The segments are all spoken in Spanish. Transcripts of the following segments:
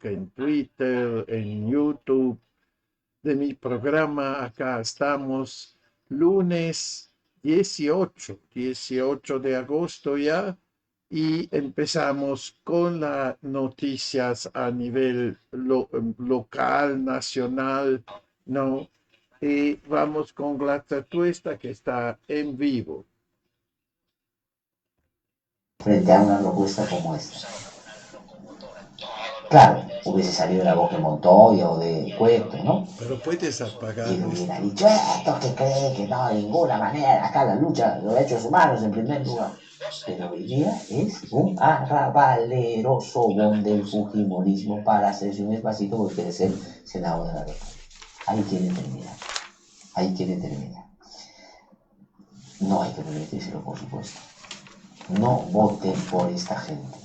En Twitter, en YouTube, de mi programa. Acá estamos lunes 18 de agosto ya, y empezamos con las noticias a nivel local, nacional, ¿no? Y vamos con la Tuesta, que está en vivo. Frente a una propuesta como esta. Claro, hubiese salido de la boca de Montoya o de Cueto, ¿no? Pero puedes apagar Y le esto. hubiera dicho, esto que cree que no, de ninguna manera, acá la lucha de los derechos humanos en primer lugar. Pero hoy día es un arrabaleroso bon del fujimorismo para hacerse un espacito porque quiere ser senador de la República. Ahí quiere terminar. Ahí quiere terminar. No hay que permitírselo, por supuesto. No voten por esta gente.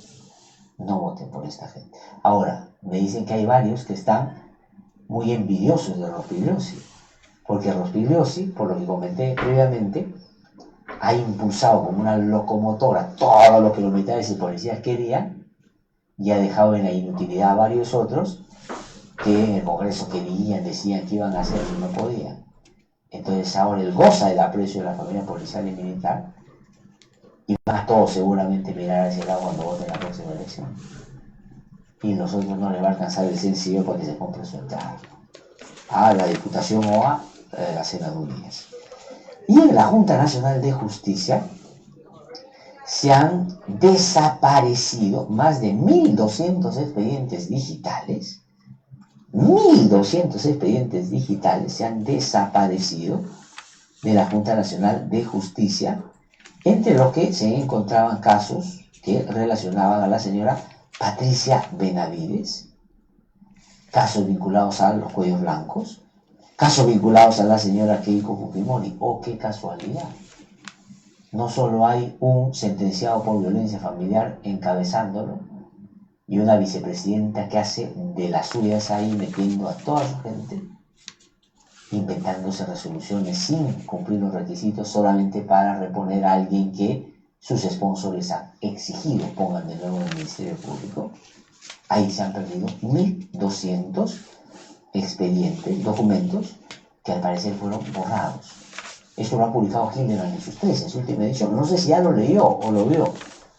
No voten por esta gente. Ahora, me dicen que hay varios que están muy envidiosos de Rospigliosi, porque Rospigliosi, por lo que comenté previamente, ha impulsado como una locomotora todo lo que los militares y policías querían y ha dejado en la inutilidad a varios otros que en el Congreso querían, decían que iban a hacer y no podían. Entonces ahora él goza del aprecio de la familia policial y militar y van a todos seguramente mirar hacia el lado cuando voten la próxima elección. Y los otros no les va a alcanzar el sencillo para que se compre su entrada a la Diputación o a las senadurías. Y en la Junta Nacional de Justicia se han desaparecido más de 1.200 expedientes digitales. 1.200 expedientes digitales se han desaparecido de la Junta Nacional de Justicia, entre los que se encontraban casos que relacionaban a la señora Patricia Benavides, casos vinculados a los cuellos blancos, casos vinculados a la señora Keiko Fujimori. ¡Oh, qué casualidad! No solo hay un sentenciado por violencia familiar encabezándolo y una vicepresidenta que hace de las suyas ahí metiendo a toda su gente, inventándose resoluciones sin cumplir los requisitos solamente para reponer a alguien que sus sponsors les han exigido pongan de nuevo en el Ministerio Público. Ahí se han perdido 1.200 expedientes, documentos que al parecer fueron borrados. Esto lo ha publicado Hildebrand en sus 13, en su última edición. No sé si ya lo leyó o lo vio.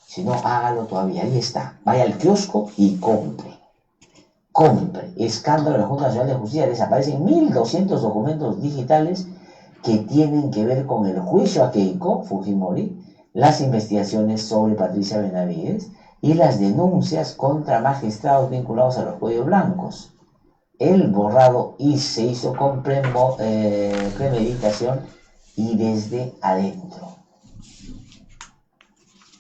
Si no, hágalo todavía. Ahí está. Vaya al kiosco y compre. Compre. Escándalo de la Junta Nacional de Justicia. Desaparecen 1.200 documentos digitales que tienen que ver con el juicio a Keiko Fujimori, las investigaciones sobre Patricia Benavides y las denuncias contra magistrados vinculados a los cuellos blancos. El borrado y se hizo con premeditación y desde adentro.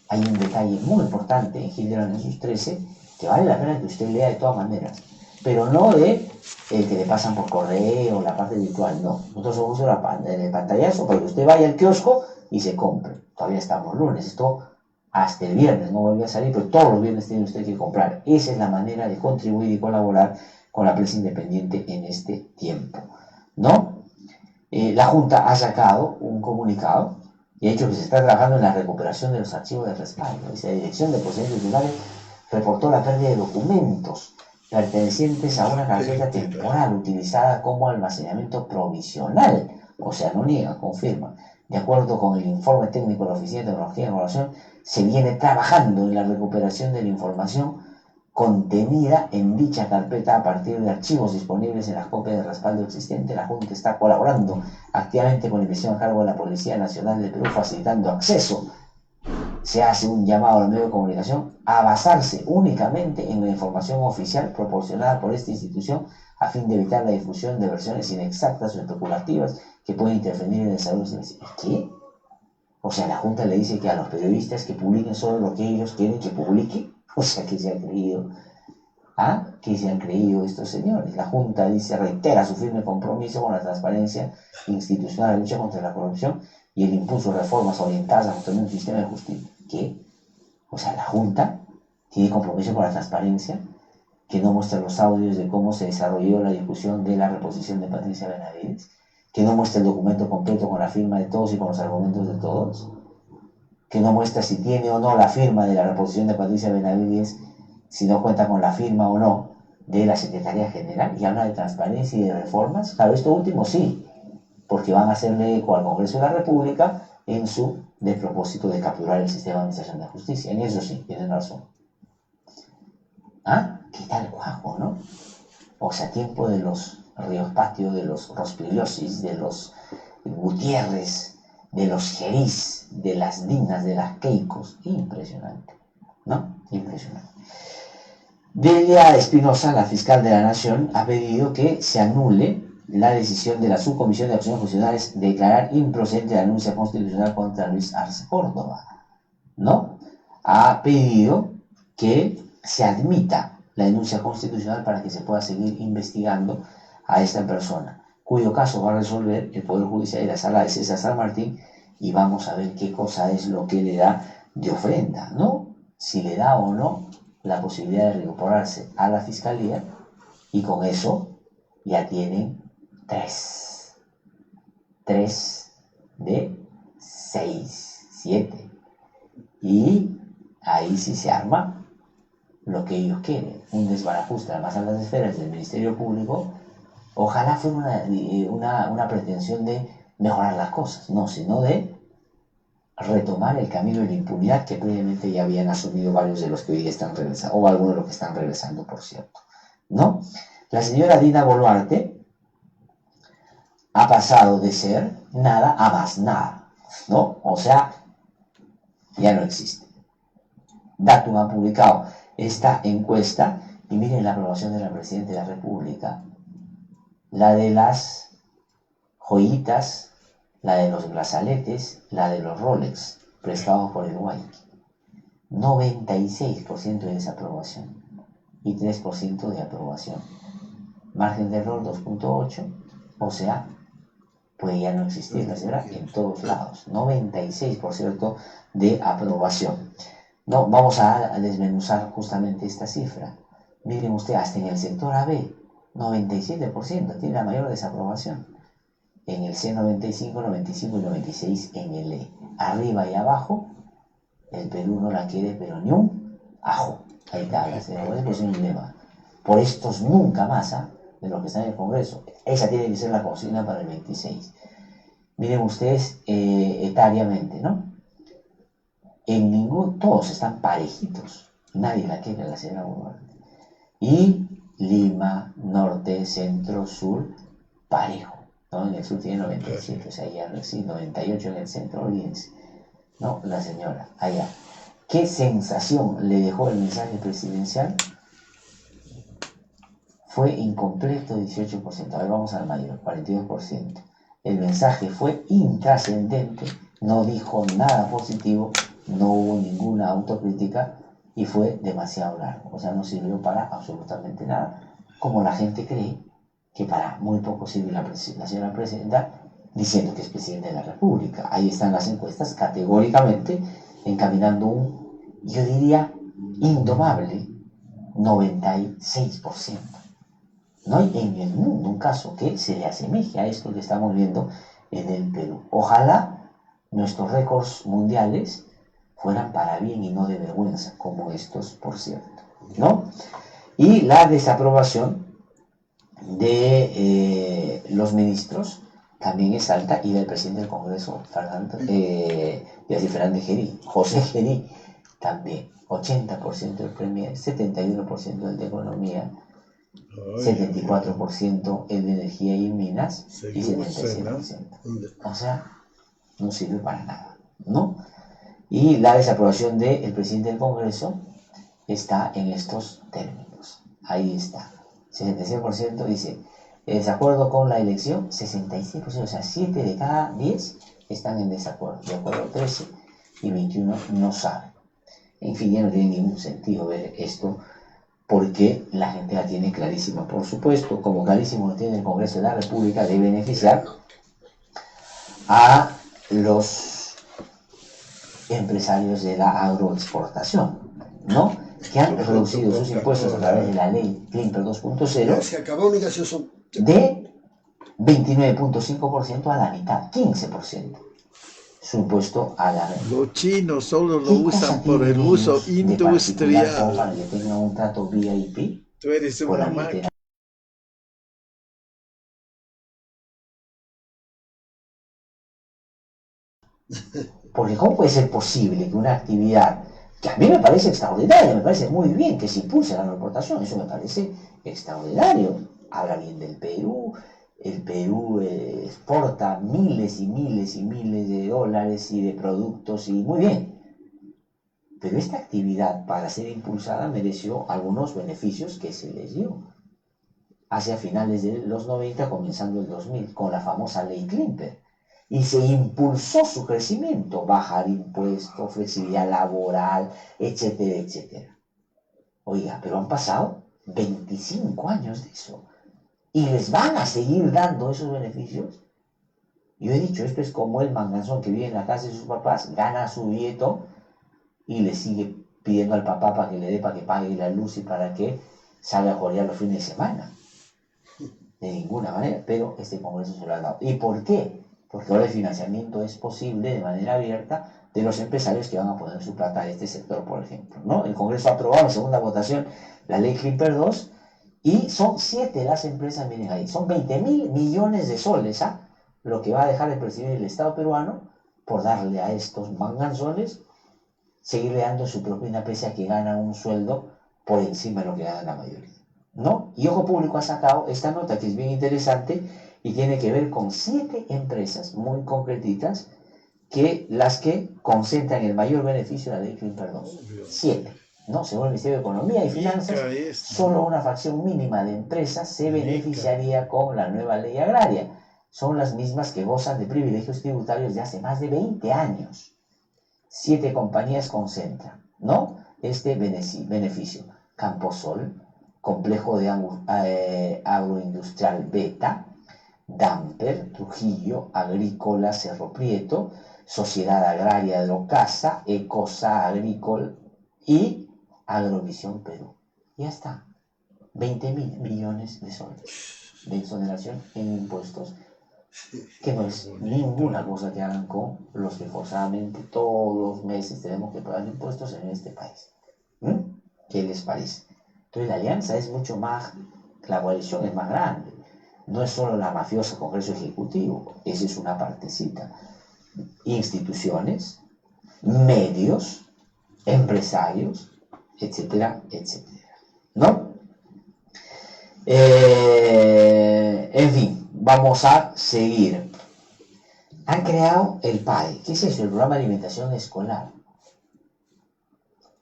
Hay un detalle muy importante en Hildebrand en sus 13 que vale la pena que usted lea de todas maneras, pero no de que le pasan por correo, la parte virtual, no. Nosotros somos el pantallazo para que usted vaya al kiosco y se compre. Todavía estamos lunes, esto hasta el viernes no vuelve a salir, pero todos los viernes tiene usted que comprar. Esa es la manera de contribuir y colaborar con la prensa independiente en este tiempo, ¿no? La Junta ha sacado un comunicado y ha dicho que se está trabajando en la recuperación de los archivos de respaldo. Dice, la Dirección de Procedimientos Tribunales reportó la pérdida de documentos pertenecientes a una carpeta temporal utilizada como almacenamiento provisional. O sea, no niega, confirma. De acuerdo con el informe técnico de la Oficina de Tecnología y Evaluación, se viene trabajando en la recuperación de la información contenida en dicha carpeta a partir de archivos disponibles en las copias de respaldo existente. La Junta está colaborando activamente con la investigación a cargo de la Policía Nacional de Perú, facilitando acceso. Se hace un llamado a los medios de comunicación a basarse únicamente en la información oficial proporcionada por esta institución a fin de evitar la difusión de versiones inexactas o especulativas que pueden interferir en el desarrollo de la investigación. ¿Qué? O sea, la Junta le dice que a los periodistas que publiquen solo lo que ellos quieren que publiquen. O sea, que se ha creído ¿Qué se han creído estos señores? La Junta dice, reitera su firme compromiso con la transparencia institucional, la lucha contra la corrupción y el impulso de reformas orientadas a construir un sistema de justicia. ¿Qué? O sea, la Junta tiene compromiso con la transparencia, que no muestra los audios de cómo se desarrolló la discusión de la reposición de Patricia Benavides, que no muestra el documento completo con la firma de todos y con los argumentos de todos, que no muestra si tiene o no la firma de la reposición de Patricia Benavides, si no cuenta con la firma o no de la Secretaría General, y habla de transparencia y de reformas. Claro, esto último sí, porque van a hacerle eco al Congreso de la República en su propósito de capturar el sistema de administración de justicia. En eso sí, tienen razón. ¿Qué tal cuajo, no? O sea, tiempo de los Ríos Patio, de los Rospigliosis, de los Gutiérrez, de los Gerís, de las Dinas, de las Keikos. Impresionante, ¿no? Impresionante. Delia Espinosa, la fiscal de la Nación, ha pedido que se anule la decisión de la Subcomisión de Acciones Constitucionales de declarar improcedente la denuncia constitucional contra Luis Arce Córdoba, ¿no? Ha pedido que se admita la denuncia constitucional para que se pueda seguir investigando a esta persona, cuyo caso va a resolver el Poder Judicial y la Sala de César San Martín, y vamos a ver qué cosa es lo que le da de ofrenda, ¿no? Si le da o no la posibilidad de reincorporarse a la Fiscalía, y con eso ya tienen 3 de 6, 7, y ahí sí se arma lo que ellos quieren, un desbarajuste a las más altas esferas del Ministerio Público. Ojalá fuera una pretensión de mejorar las cosas, no, sino de retomar el camino de la impunidad que previamente ya habían asumido varios de los que hoy están regresando, o algunos de los que están regresando, por cierto, ¿no? La señora Dina Boluarte ha pasado de ser nada a más nada, ¿no? O sea, ya no existe. Datum ha publicado esta encuesta y miren la aprobación de la Presidenta de la República, la de las joyitas, la de los brazaletes, la de los Rolex prestados por el Guayqui. 96% de desaprobación y 3% de aprobación. Margen de error 2.8, o sea, puede ya no existir la señora en todos lados. 96% de aprobación. No, vamos a desmenuzar justamente esta cifra. Miren usted, hasta en el sector AB, 97% tiene la mayor desaprobación. En el C 95, 95 y 96 en el E. Arriba y abajo, el Perú no la quiere, pero ni un ajo. Ahí está, la señora, es un dilema. Por estos nunca más, de los que están en el Congreso. Esa tiene que ser la consigna para el 26. Miren ustedes etariamente, ¿no? Todos están parejitos. Nadie la quiere, la señora Boluarte. Y Lima, Norte, Centro, Sur, parejo, ¿no? En el sur tiene 97, o sea, ya sí, 98 en el centro, olvídense, ¿no? La señora, allá. ¿Qué sensación le dejó el mensaje presidencial? Fue incompleto, 18%. A ver, vamos al mayor, 42%. El mensaje fue intrascendente, no dijo nada positivo, no hubo ninguna autocrítica y fue demasiado largo. O sea, no sirvió para absolutamente nada, como la gente cree que para muy poco sirve la señora presidenta diciendo que es presidenta de la República. Ahí están las encuestas categóricamente encaminando un, yo diría, indomable 96%. No hay en el mundo un caso que se le asemeje a esto que estamos viendo en el Perú. Ojalá nuestros récords mundiales fueran para bien y no de vergüenza, como estos, por cierto, ¿no? Y la desaprobación de los ministros también es alta, y del presidente del Congreso, Fernández Gerí, José Gerí, también, 80% del Premier, 71% el de Economía, 74% el de Energía y Minas y 76%. O sea, no sirve para nada, ¿no? Y la desaprobación del presidente del Congreso está en estos términos. Ahí está. 66% dice, desacuerdo con la elección, 66%, o sea, 7 de cada 10 están en desacuerdo. De acuerdo, 13 y 21 no saben. En fin, ya no tiene ningún sentido ver esto, porque la gente la tiene clarísima. Por supuesto, como clarísimo lo tiene el Congreso de la República, de beneficiar a los empresarios de la agroexportación, ¿no? Que han reducido sus impuestos a través de la ley Klimper 2.0 de 29.5% a la mitad, 15%. Su impuesto a la renta. Los chinos solo lo usan por el uso industrial. Para que tengan un trato VIP. Tú eres una máquina. Porque ¿cómo puede ser posible que una actividad que a mí me parece extraordinaria, me parece muy bien que se impulse la agroexportación, eso me parece extraordinario, habla bien del Perú, el Perú exporta miles y miles y miles de dólares y de productos y muy bien, pero esta actividad para ser impulsada mereció algunos beneficios que se les dio hacia finales de los 90, comenzando el 2000, con la famosa ley Klimper. Y se impulsó su crecimiento, bajar impuestos, flexibilidad laboral, etcétera, etcétera. Oiga, pero han pasado 25 años de eso. ¿Y les van a seguir dando esos beneficios? Yo he dicho, esto es como el manganzón que vive en la casa de sus papás, gana su billeto y le sigue pidiendo al papá para que le dé, para que pague la luz y para que salga a jorear los fines de semana. De ninguna manera, pero este Congreso se lo ha dado. ¿Y por qué? Porque ahora el financiamiento es posible de manera abierta de los empresarios que van a poner su plata a este sector, por ejemplo, ¿no? El Congreso ha aprobado en segunda votación la ley Klimper 2 y son 7 las empresas, miren ahí, son 20.000 millones de soles, ¿ah? Lo que va a dejar de percibir el Estado peruano por darle a estos manganzones, seguirle dando su propina pese a que ganan un sueldo por encima de lo que gana la mayoría, ¿no? Y Ojo Público ha sacado esta nota que es bien interesante y tiene que ver con 7 empresas muy concretitas que las que concentran el mayor beneficio de la ley Klimper 2. 7, ¿no? Según el Ministerio de Economía y Finanzas, solo una fracción mínima de empresas se beneficiaría con la nueva ley agraria. Son las mismas que gozan de privilegios tributarios de hace más de 20 años. 7 compañías concentran, ¿no? Este beneficio. Camposol, Complejo de Agroindustrial Beta, Damper, Trujillo, Agrícola, Cerro Prieto, Sociedad Agraria de Locasa, Ecosa Agrícola y Agrovisión Perú. Ya está. 20.000 millones de soles de exoneración en impuestos, que no es ninguna cosa que hagan con los que forzadamente todos los meses tenemos que pagar impuestos en este país. ¿Qué les parece? Entonces la alianza es mucho más, la coalición es más grande. No es solo la mafiosa Congreso Ejecutivo, esa es una partecita. Instituciones, medios, empresarios, etcétera, etcétera. ¿No? En fin, vamos a seguir. Han creado el PAE. ¿Qué es eso? El Programa de Alimentación Escolar.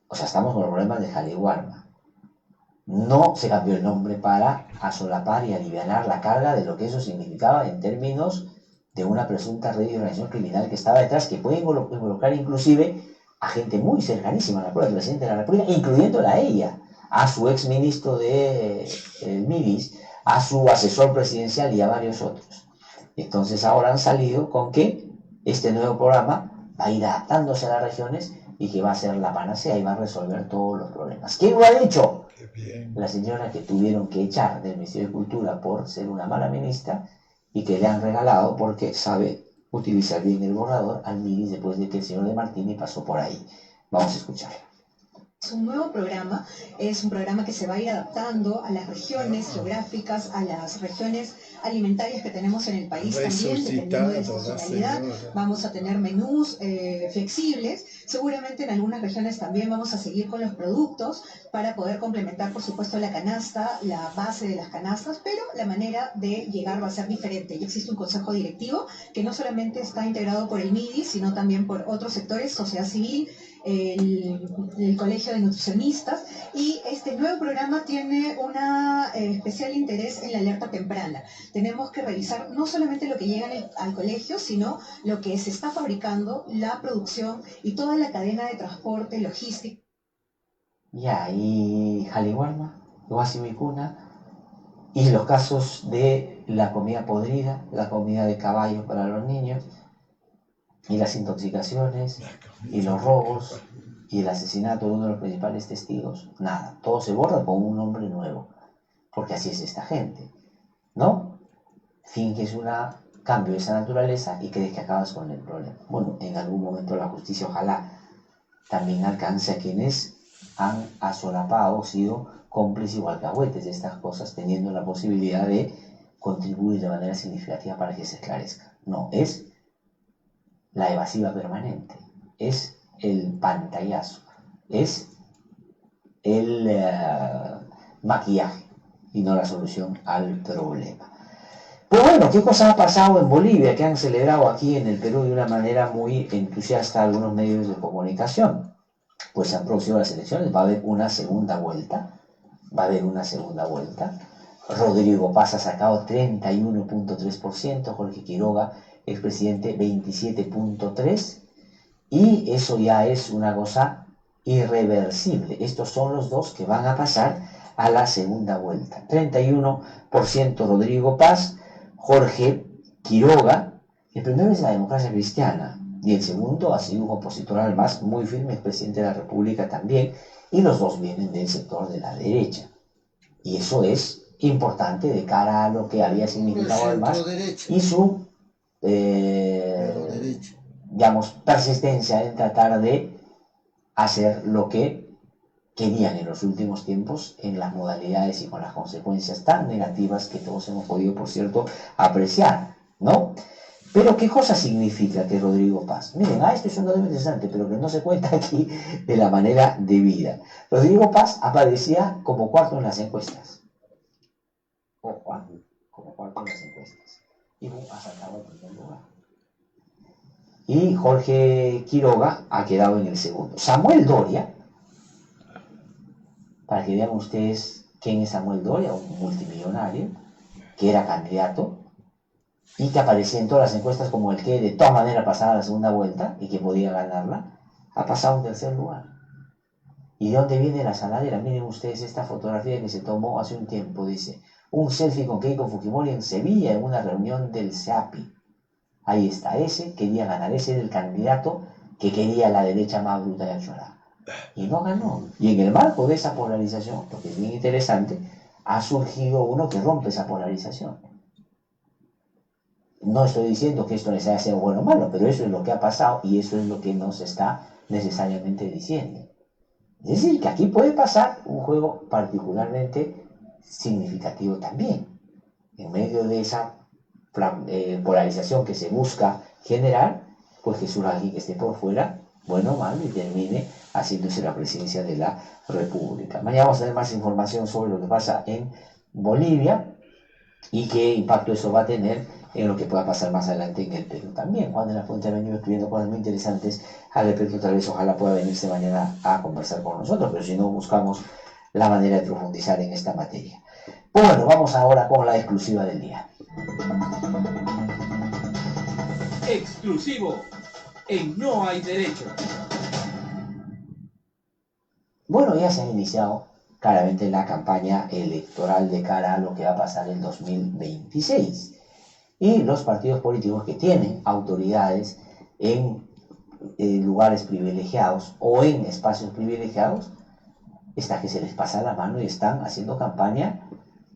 O sea, estamos con los problemas de Jaliguarma. No se cambió el nombre para asolapar y aliviar la carga de lo que eso significaba en términos de una presunta red de organización criminal que estaba detrás, que puede involucrar inclusive a gente muy cercanísima a la prueba del presidente de la República, incluyéndola a ella, a su ex ministro de Midis, a su asesor presidencial y a varios otros. Entonces ahora han salido con que este nuevo programa va a ir adaptándose a las regiones y que va a ser la panacea y va a resolver todos los problemas. ¿Quién lo ha dicho? La señora que tuvieron que echar del Ministerio de Cultura por ser una mala ministra y que le han regalado porque sabe utilizar bien el borrador al MIDIS después de que el señor de Martini pasó por ahí. Vamos a escucharla. Es un nuevo programa, es un programa que se va a ir adaptando a las regiones geográficas, a las regiones alimentarias que tenemos en el país también, dependiendo de su estacionalidad. Vamos a tener menús flexibles, seguramente en algunas regiones también vamos a seguir con los productos para poder complementar, por supuesto, la canasta, la base de las canastas, pero la manera de llegar va a ser diferente. Ya existe un consejo directivo que no solamente está integrado por el MIDI, sino también por otros sectores, sociedad civil, el Colegio de Nutricionistas, y este nuevo programa tiene un especial interés en la alerta temprana. Tenemos que revisar no solamente lo que llega al colegio, sino lo que se está fabricando, la producción y toda la cadena de transporte, logística. Ya, ¿y Jaliguarma? Guasimicuna, y los casos de la comida podrida, la comida de caballo para los niños, y las intoxicaciones, y los robos, y el asesinato de uno de los principales testigos. Nada, todo se borra con un nombre nuevo, porque así es esta gente, ¿no? Finges un cambio de esa naturaleza y crees que acabas con el problema. Bueno, en algún momento la justicia ojalá también alcance a quienes han asolapado o sido cómplices o alcahuetes de estas cosas, teniendo la posibilidad de contribuir de manera significativa para que se esclarezca. No, es la evasiva permanente, es el pantallazo, es el maquillaje y no la solución al problema. Pues bueno, ¿qué cosa ha pasado en Bolivia que han celebrado aquí en el Perú de una manera muy entusiasta algunos medios de comunicación? Pues se han producido las elecciones, va a haber una segunda vuelta, Rodrigo Paz ha sacado 31.3%, Jorge Quiroga, expresidente, 27.3%, y eso ya es una cosa irreversible. Estos son los dos que van a pasar a la segunda vuelta. 31% Rodrigo Paz, Jorge Quiroga. El primero es la democracia cristiana y el segundo ha sido un opositor al MAS muy firme, el presidente de la República también, y los dos vienen del sector de la derecha. Y eso es importante de cara a lo que había significado el MAS y su digamos, persistencia en tratar de hacer lo que querían en los últimos tiempos en las modalidades y con las consecuencias tan negativas que todos hemos podido, por cierto, apreciar, ¿no? Pero ¿qué cosa significa que Rodrigo Paz? Miren, esto es un dato interesante, pero que no se cuenta aquí de la manera debida. Rodrigo Paz aparecía como cuarto en las encuestas. Como cuarto en las encuestas. Y ha sacado el primer lugar. Y Jorge Quiroga ha quedado en el segundo. Samuel Doria, para que vean ustedes quién es Samuel Doria, un multimillonario, que era candidato y que aparecía en todas las encuestas como el que de todas maneras pasaba a la segunda vuelta y que podía ganarla, ha pasado en tercer lugar. ¿Y de dónde viene la saladera? Miren ustedes esta fotografía que se tomó hace un tiempo, dice, un selfie con Keiko Fujimori en Sevilla en una reunión del SEAPI. Ahí está, ese quería ganar, ese era el candidato que quería la derecha más bruta y achorada. Y no ganó. Y en el marco de esa polarización, lo que es bien interesante, ha surgido uno que rompe esa polarización. No estoy diciendo que esto sea bueno o malo, pero eso es lo que ha pasado y eso es lo que nos está necesariamente diciendo. Es decir, que aquí puede pasar un juego particularmente significativo también. En medio de esa polarización que se busca generar, pues que surja alguien que esté por fuera, bueno o mal, y termine haciéndose la presidencia de la República. Mañana vamos a tener más información sobre lo que pasa en Bolivia y qué impacto eso va a tener en lo que pueda pasar más adelante en el Perú. También Juan de la Fuente ha venido escribiendo cosas muy interesantes al respecto, tal vez ojalá pueda venirse mañana a conversar con nosotros, pero si no, buscamos la manera de profundizar en esta materia. Bueno, vamos ahora con la exclusiva del día. Exclusivo en No Hay Derecho. Bueno, ya se ha iniciado claramente la campaña electoral de cara a lo que va a pasar en 2026. Y los partidos políticos que tienen autoridades en lugares privilegiados o en espacios privilegiados, está que se les pasa la mano y están haciendo campaña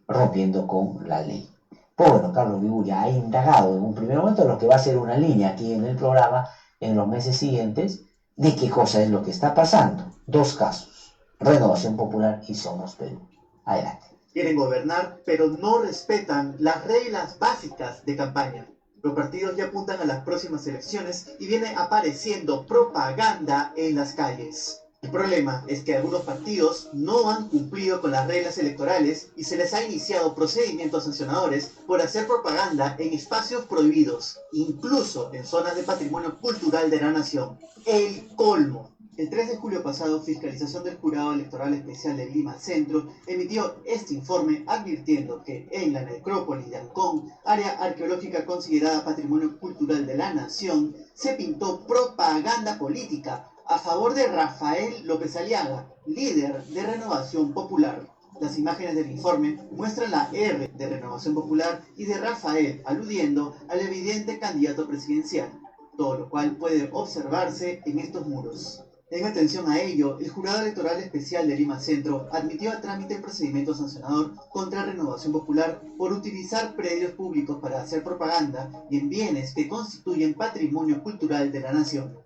rompiendo con la ley. Pues bueno, Carlos Viguria ha indagado en un primer momento lo que va a ser una línea aquí en el programa en los meses siguientes de qué cosa es lo que está pasando. Dos casos, Renovación Popular y Somos Perú. Adelante. Quieren gobernar, pero no respetan las reglas básicas de campaña. Los partidos ya apuntan a las próximas elecciones y viene apareciendo propaganda en las calles. El problema es que algunos partidos no han cumplido con las reglas electorales y se les ha iniciado procedimientos sancionadores por hacer propaganda en espacios prohibidos, incluso en zonas de patrimonio cultural de la nación. El colmo. El 3 de julio pasado, Fiscalización del Jurado Electoral Especial de Lima Centro emitió este informe advirtiendo que en la necrópolis de Ancón, área arqueológica considerada Patrimonio Cultural de la Nación, se pintó propaganda política a favor de Rafael López Aliaga, líder de Renovación Popular. Las imágenes del informe muestran la R de Renovación Popular y de Rafael aludiendo al evidente candidato presidencial, todo lo cual puede observarse en estos muros. En atención a ello, el Jurado Electoral Especial de Lima Centro admitió a trámite el procedimiento sancionador contra Renovación Popular por utilizar predios públicos para hacer propaganda y en bienes que constituyen patrimonio cultural de la nación.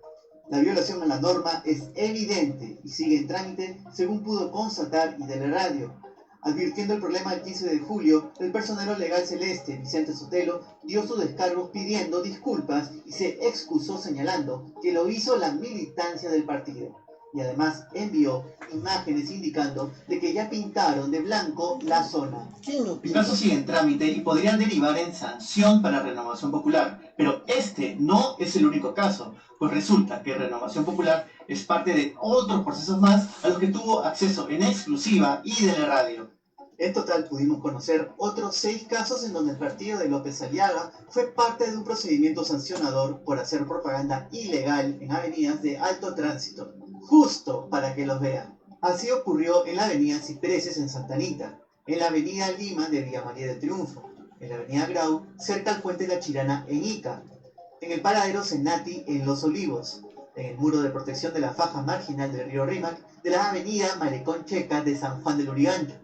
La violación a la norma es evidente y sigue en trámite según pudo constatar Ideleradio. Advirtiendo el problema el 15 de julio, el personero legal celeste, Vicente Sotelo, dio su descargo pidiendo disculpas y se excusó señalando que lo hizo la militancia del partido. Y además envió imágenes indicando de que ya pintaron de blanco la zona. El caso sigue en trámite y podrían derivar en sanción para Renovación Popular, pero este no es el único caso, pues resulta que Renovación Popular es parte de otros procesos más a los que tuvo acceso en exclusiva Ideleradio. En total pudimos conocer otros 6 casos en donde el partido de López Aliaga fue parte de un procedimiento sancionador por hacer propaganda ilegal en avenidas de alto tránsito, justo para que los vean. Así ocurrió en la avenida Cipreses en Santa Anita, en la avenida Lima de Villa María del Triunfo, en la avenida Grau cerca al puente La Chirana en Ica, en el paradero Senati en Los Olivos, en el muro de protección de la faja marginal del río Rímac de la avenida Malecón Checa de San Juan del Urigancho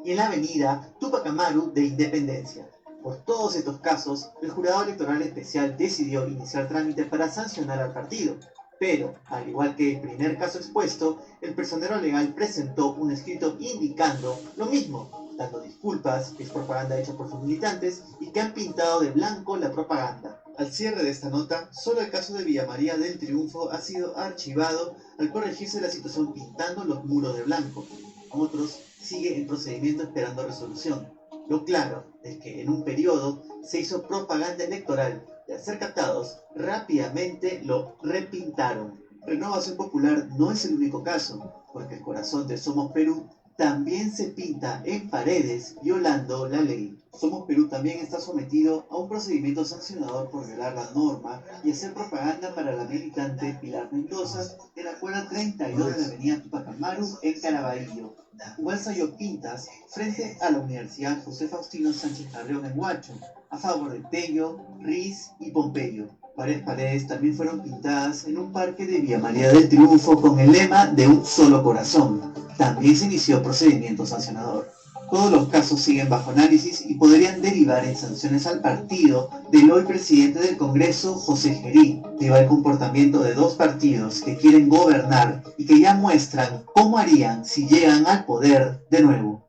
y en la avenida Tupac Amaru de Independencia. Por todos estos casos, el Jurado Electoral Especial decidió iniciar trámite para sancionar al partido, pero, al igual que el primer caso expuesto, el personero legal presentó un escrito indicando lo mismo, dando disculpas, que es propaganda hecha por sus militantes y que han pintado de blanco la propaganda. Al cierre de esta nota, solo el caso de Villa María del Triunfo ha sido archivado al corregirse la situación pintando los muros de blanco. Otros sigue en procedimiento esperando resolución. Lo claro es que en un periodo se hizo propaganda electoral y al ser captados rápidamente lo repintaron. Renovación Popular no es el único caso, porque el corazón de Somos Perú también se pinta en paredes violando la ley. Somos Perú también está sometido a un procedimiento sancionador por violar la norma y hacer propaganda para la militante Pilar Mendoza en la cuadra 32 de la avenida Tupac Amaru en Caraballo. Igual salió pintas frente a la Universidad José Faustino Sánchez Carrión en Huacho, a favor de Tello, Riz y Pompeyo. Varias paredes también fueron pintadas en un parque de Villa María del Triunfo con el lema de un solo corazón. También se inició procedimiento sancionador. Todos los casos siguen bajo análisis y podrían derivar en sanciones al partido del hoy presidente del Congreso, José Gerí, debido al comportamiento de 2 partidos que quieren gobernar y que ya muestran cómo harían si llegan al poder de nuevo.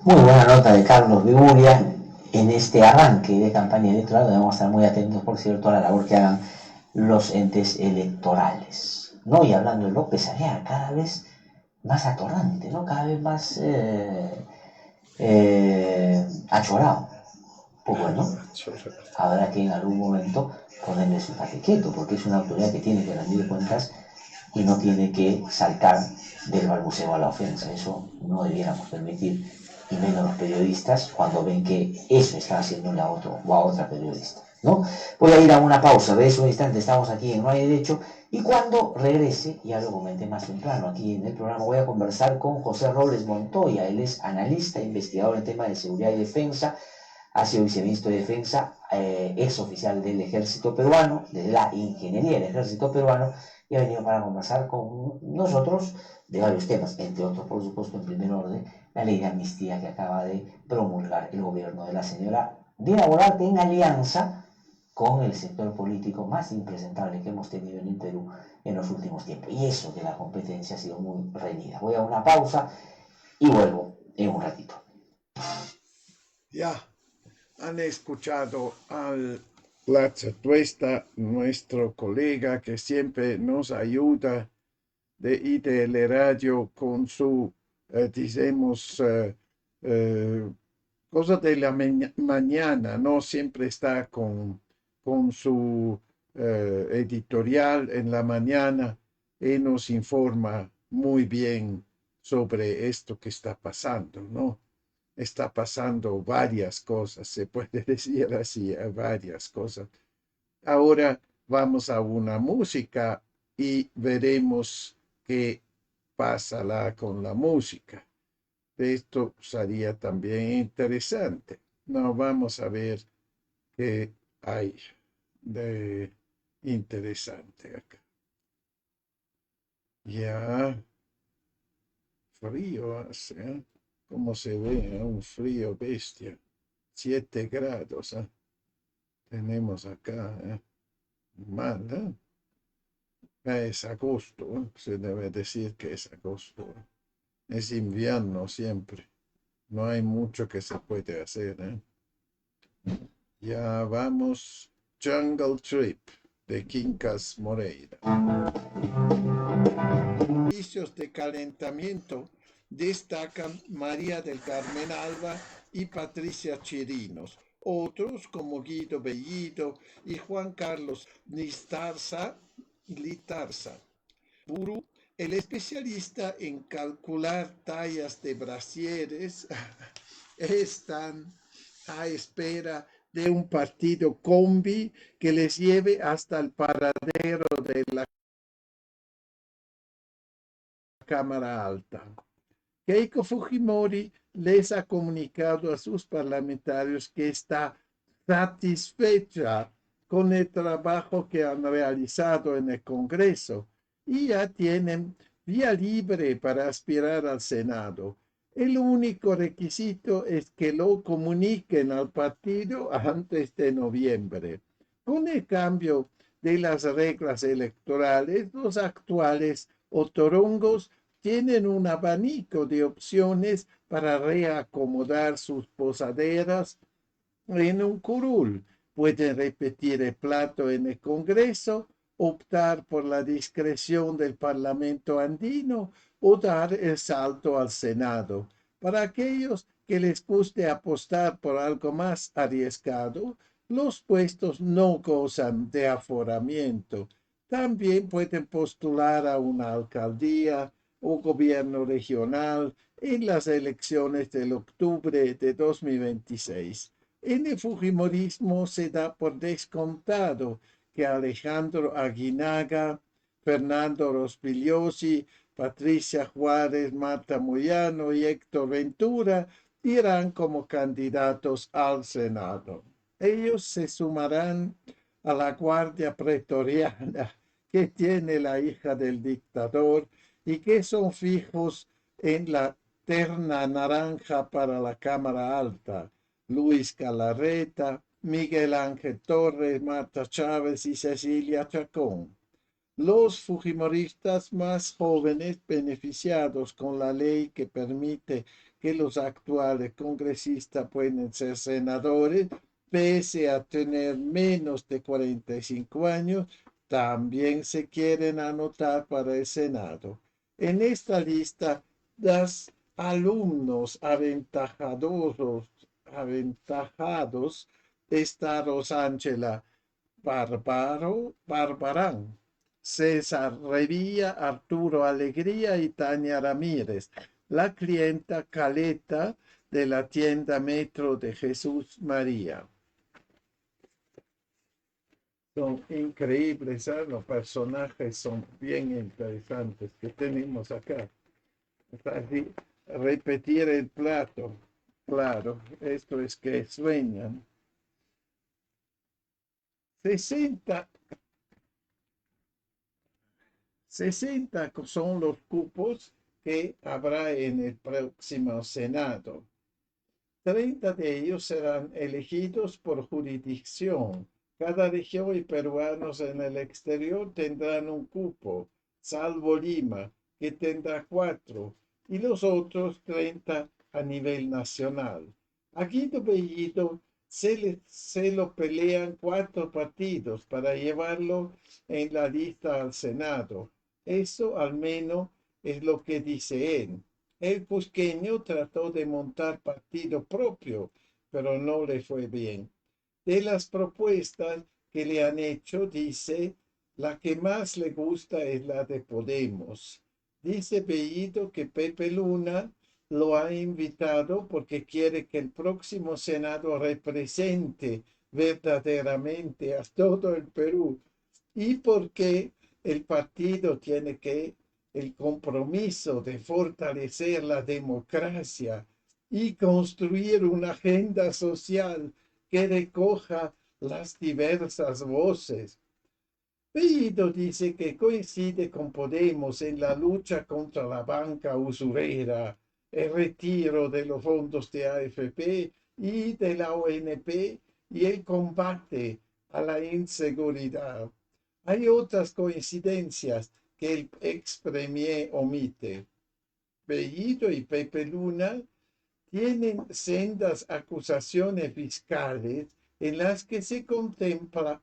Muy buena nota de Carlos Viguria en este arranque de campaña electoral. Debemos estar muy atentos, por cierto, a la labor que hagan los entes electorales, ¿no? Y hablando de López Aliaga, cada vez más atorrante, ¿no? Cada vez más achorado. Pues bueno, habrá que en algún momento ponerle su jaque quieto, porque es una autoridad que tiene que rendir cuentas y no tiene que saltar del balbuceo a la ofensa. Eso no debiéramos permitir, y menos los periodistas cuando ven que eso está haciendo a otro o a otra periodista, ¿no? Voy a ir a una pausa, de un instante, estamos aquí en No Hay Derecho, y cuando regrese, ya lo comenté más temprano aquí en el programa, voy a conversar con José Robles Montoya. Él es analista, investigador en temas de seguridad y defensa, ha sido viceministro de Defensa, ex oficial del Ejército Peruano, de la Ingeniería del Ejército Peruano, y ha venido para conversar con nosotros de varios temas, entre otros, por supuesto, en primer orden, la ley de amnistía que acaba de promulgar el gobierno de la señora Dina Boluarte en alianza con el sector político más impresentable que hemos tenido en el Perú en los últimos tiempos. Y eso que la competencia ha sido muy reñida. Voy a una pausa y vuelvo en un ratito. Ya han escuchado al Platzatuesta, nuestro colega que siempre nos ayuda de Ideleradio con su, cosa de la mañana, ¿no? Siempre está con su editorial en la mañana y nos informa muy bien sobre esto que está pasando, ¿no? Está pasando varias cosas, se puede decir así, varias cosas. Ahora vamos a una música y veremos qué pasará con la música. Esto sería también interesante. No, vamos a ver qué hay de interesante acá. Ya, frío hace, ¿eh? Como se ve, ¿eh? Un frío bestia. 7 grados, ¿eh? Tenemos acá, ¿eh? Mal, ¿eh? Es agosto, ¿eh? Se debe decir que es agosto, ¿eh? Es invierno siempre. No hay mucho que se puede hacer, ¿eh? Ya vamos. Jungle Trip de Quincas Moreira. Servicios de calentamiento destacan María del Carmen Alba y Patricia Chirinos. Otros, como Guido Bellido y Juan Carlos Litarza, Puru, el especialista en calcular tallas de brasieres, están a espera de un partido combi que les lleve hasta el paradero de la Cámara Alta. Keiko Fujimori les ha comunicado a sus parlamentarios que está satisfecha con el trabajo que han realizado en el Congreso y ya tienen vía libre para aspirar al Senado. El único requisito es que lo comuniquen al partido antes de noviembre. Con el cambio de las reglas electorales, los actuales otorongos tienen un abanico de opciones para reacomodar sus posaderas en un curul. Pueden repetir el plato en el Congreso, optar por la discreción del Parlamento andino o dar el salto al Senado. Para aquellos que les guste apostar por algo más arriesgado, los puestos no gozan de aforamiento. También pueden postular a una alcaldía o gobierno regional en las elecciones del octubre de 2026. En el fujimorismo se da por descontado que Alejandro Aguinaga, Fernando Rospigliosi, Patricia Juárez, Marta Moyano y Héctor Ventura irán como candidatos al Senado. Ellos se sumarán a la guardia pretoriana que tiene la hija del dictador y que son fijos en la terna naranja para la Cámara Alta. Luis Galarreta, Miguel Ángel Torres, Marta Chávez y Cecilia Chacón. Los fujimoristas más jóvenes beneficiados con la ley que permite que los actuales congresistas pueden ser senadores, pese a tener menos de 45 años, también se quieren anotar para el Senado. En esta lista, los alumnos aventajados está Rosángela Barbarán, César Revilla, Arturo Alegría y Tania Ramírez, la clienta Caleta de la tienda Metro de Jesús María. Son increíbles, ¿eh? Los personajes son bien interesantes que tenemos acá. Así, repetir el plato, claro, esto es que sueñan. 60 son los cupos que habrá en el próximo Senado. 30 de ellos serán elegidos por jurisdicción. Cada región y peruanos en el exterior tendrán un cupo, salvo Lima, que tendrá 4, y los otros 30 a nivel nacional. A Guido Bellido se lo pelean 4 partidos para llevarlo en la lista al Senado. Eso al menos es lo que dice él. El cusqueño trató de montar partido propio, pero no le fue bien. De las propuestas que le han hecho, dice, la que más le gusta es la de Podemos. Dice Bellido que Pepe Luna lo ha invitado porque quiere que el próximo Senado represente verdaderamente a todo el Perú y porque el partido tiene que el compromiso de fortalecer la democracia y construir una agenda social que recoja las diversas voces. Bellido dice que coincide con Podemos en la lucha contra la banca usurera, el retiro de los fondos de AFP y de la ONP y el combate a la inseguridad. Hay otras coincidencias que el ex premier omite. Bellido y Pepe Luna tienen sendas acusaciones fiscales en las que se contempla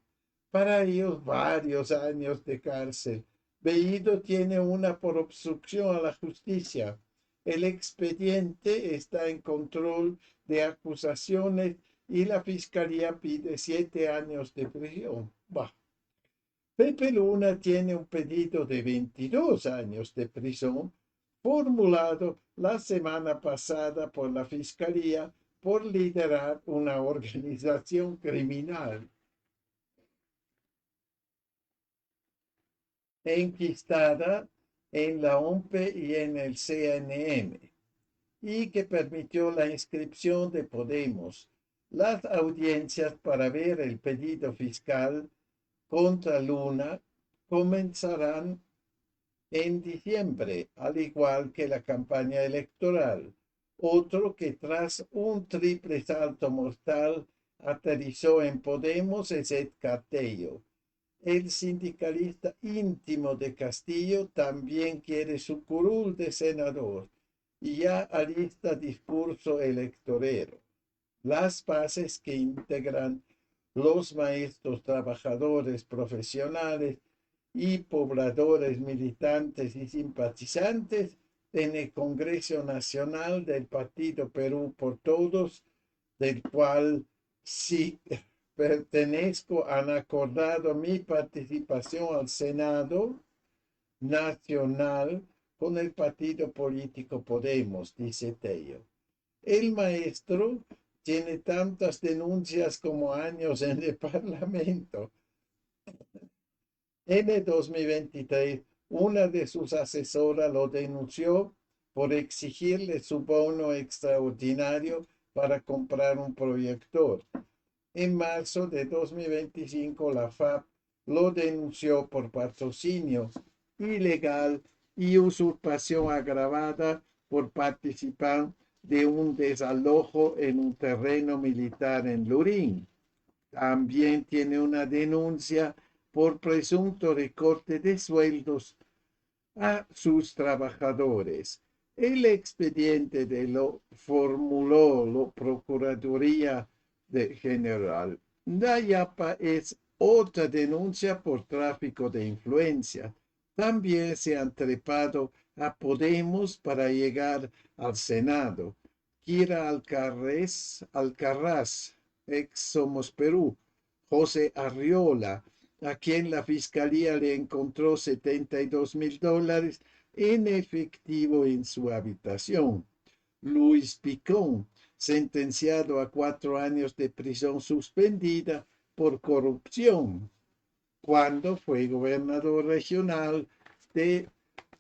para ellos varios años de cárcel. Bellido tiene una por obstrucción a la justicia. El expediente está en control de acusaciones y la fiscalía pide 7 años de prisión. Bah. Pepe Luna tiene un pedido de 22 años de prisión formulado la semana pasada por la Fiscalía por liderar una organización criminal enquistada en la OMPE y en el CNM, y que permitió la inscripción de Podemos. Las audiencias para ver el pedido fiscal contra Luna comenzarán en diciembre, al igual que la campaña electoral. Otro que tras un triple salto mortal aterrizó en Podemos es Ed Castillo. El sindicalista íntimo de Castillo también quiere su curul de senador y ya alista discurso electorero. Las bases que integran los maestros trabajadores profesionales y pobladores militantes y simpatizantes en el Congreso Nacional del Partido Perú por Todos, del cual sí pertenezco, han acordado mi participación al Senado Nacional con el partido político Podemos, dice Tello. El maestro tiene tantas denuncias como años en el Parlamento. En el 2023, una de sus asesoras lo denunció por exigirle su bono extraordinario para comprar un proyector. En marzo de 2025, la FAP lo denunció por patrocinio ilegal y usurpación agravada por participar de un desalojo en un terreno militar en Lurín. También tiene una denuncia por presunto recorte de sueldos a sus trabajadores. El expediente lo formuló la Procuraduría General. Dayapa es otra denuncia por tráfico de influencia. También se han trepado a Podemos para llegar al Senado. Kira Alcaraz, ex Somos Perú, José Arriola, a quien la fiscalía le encontró $72,000 en efectivo en su habitación. Luis Picón, sentenciado a 4 años de prisión suspendida por corrupción, cuando fue gobernador regional de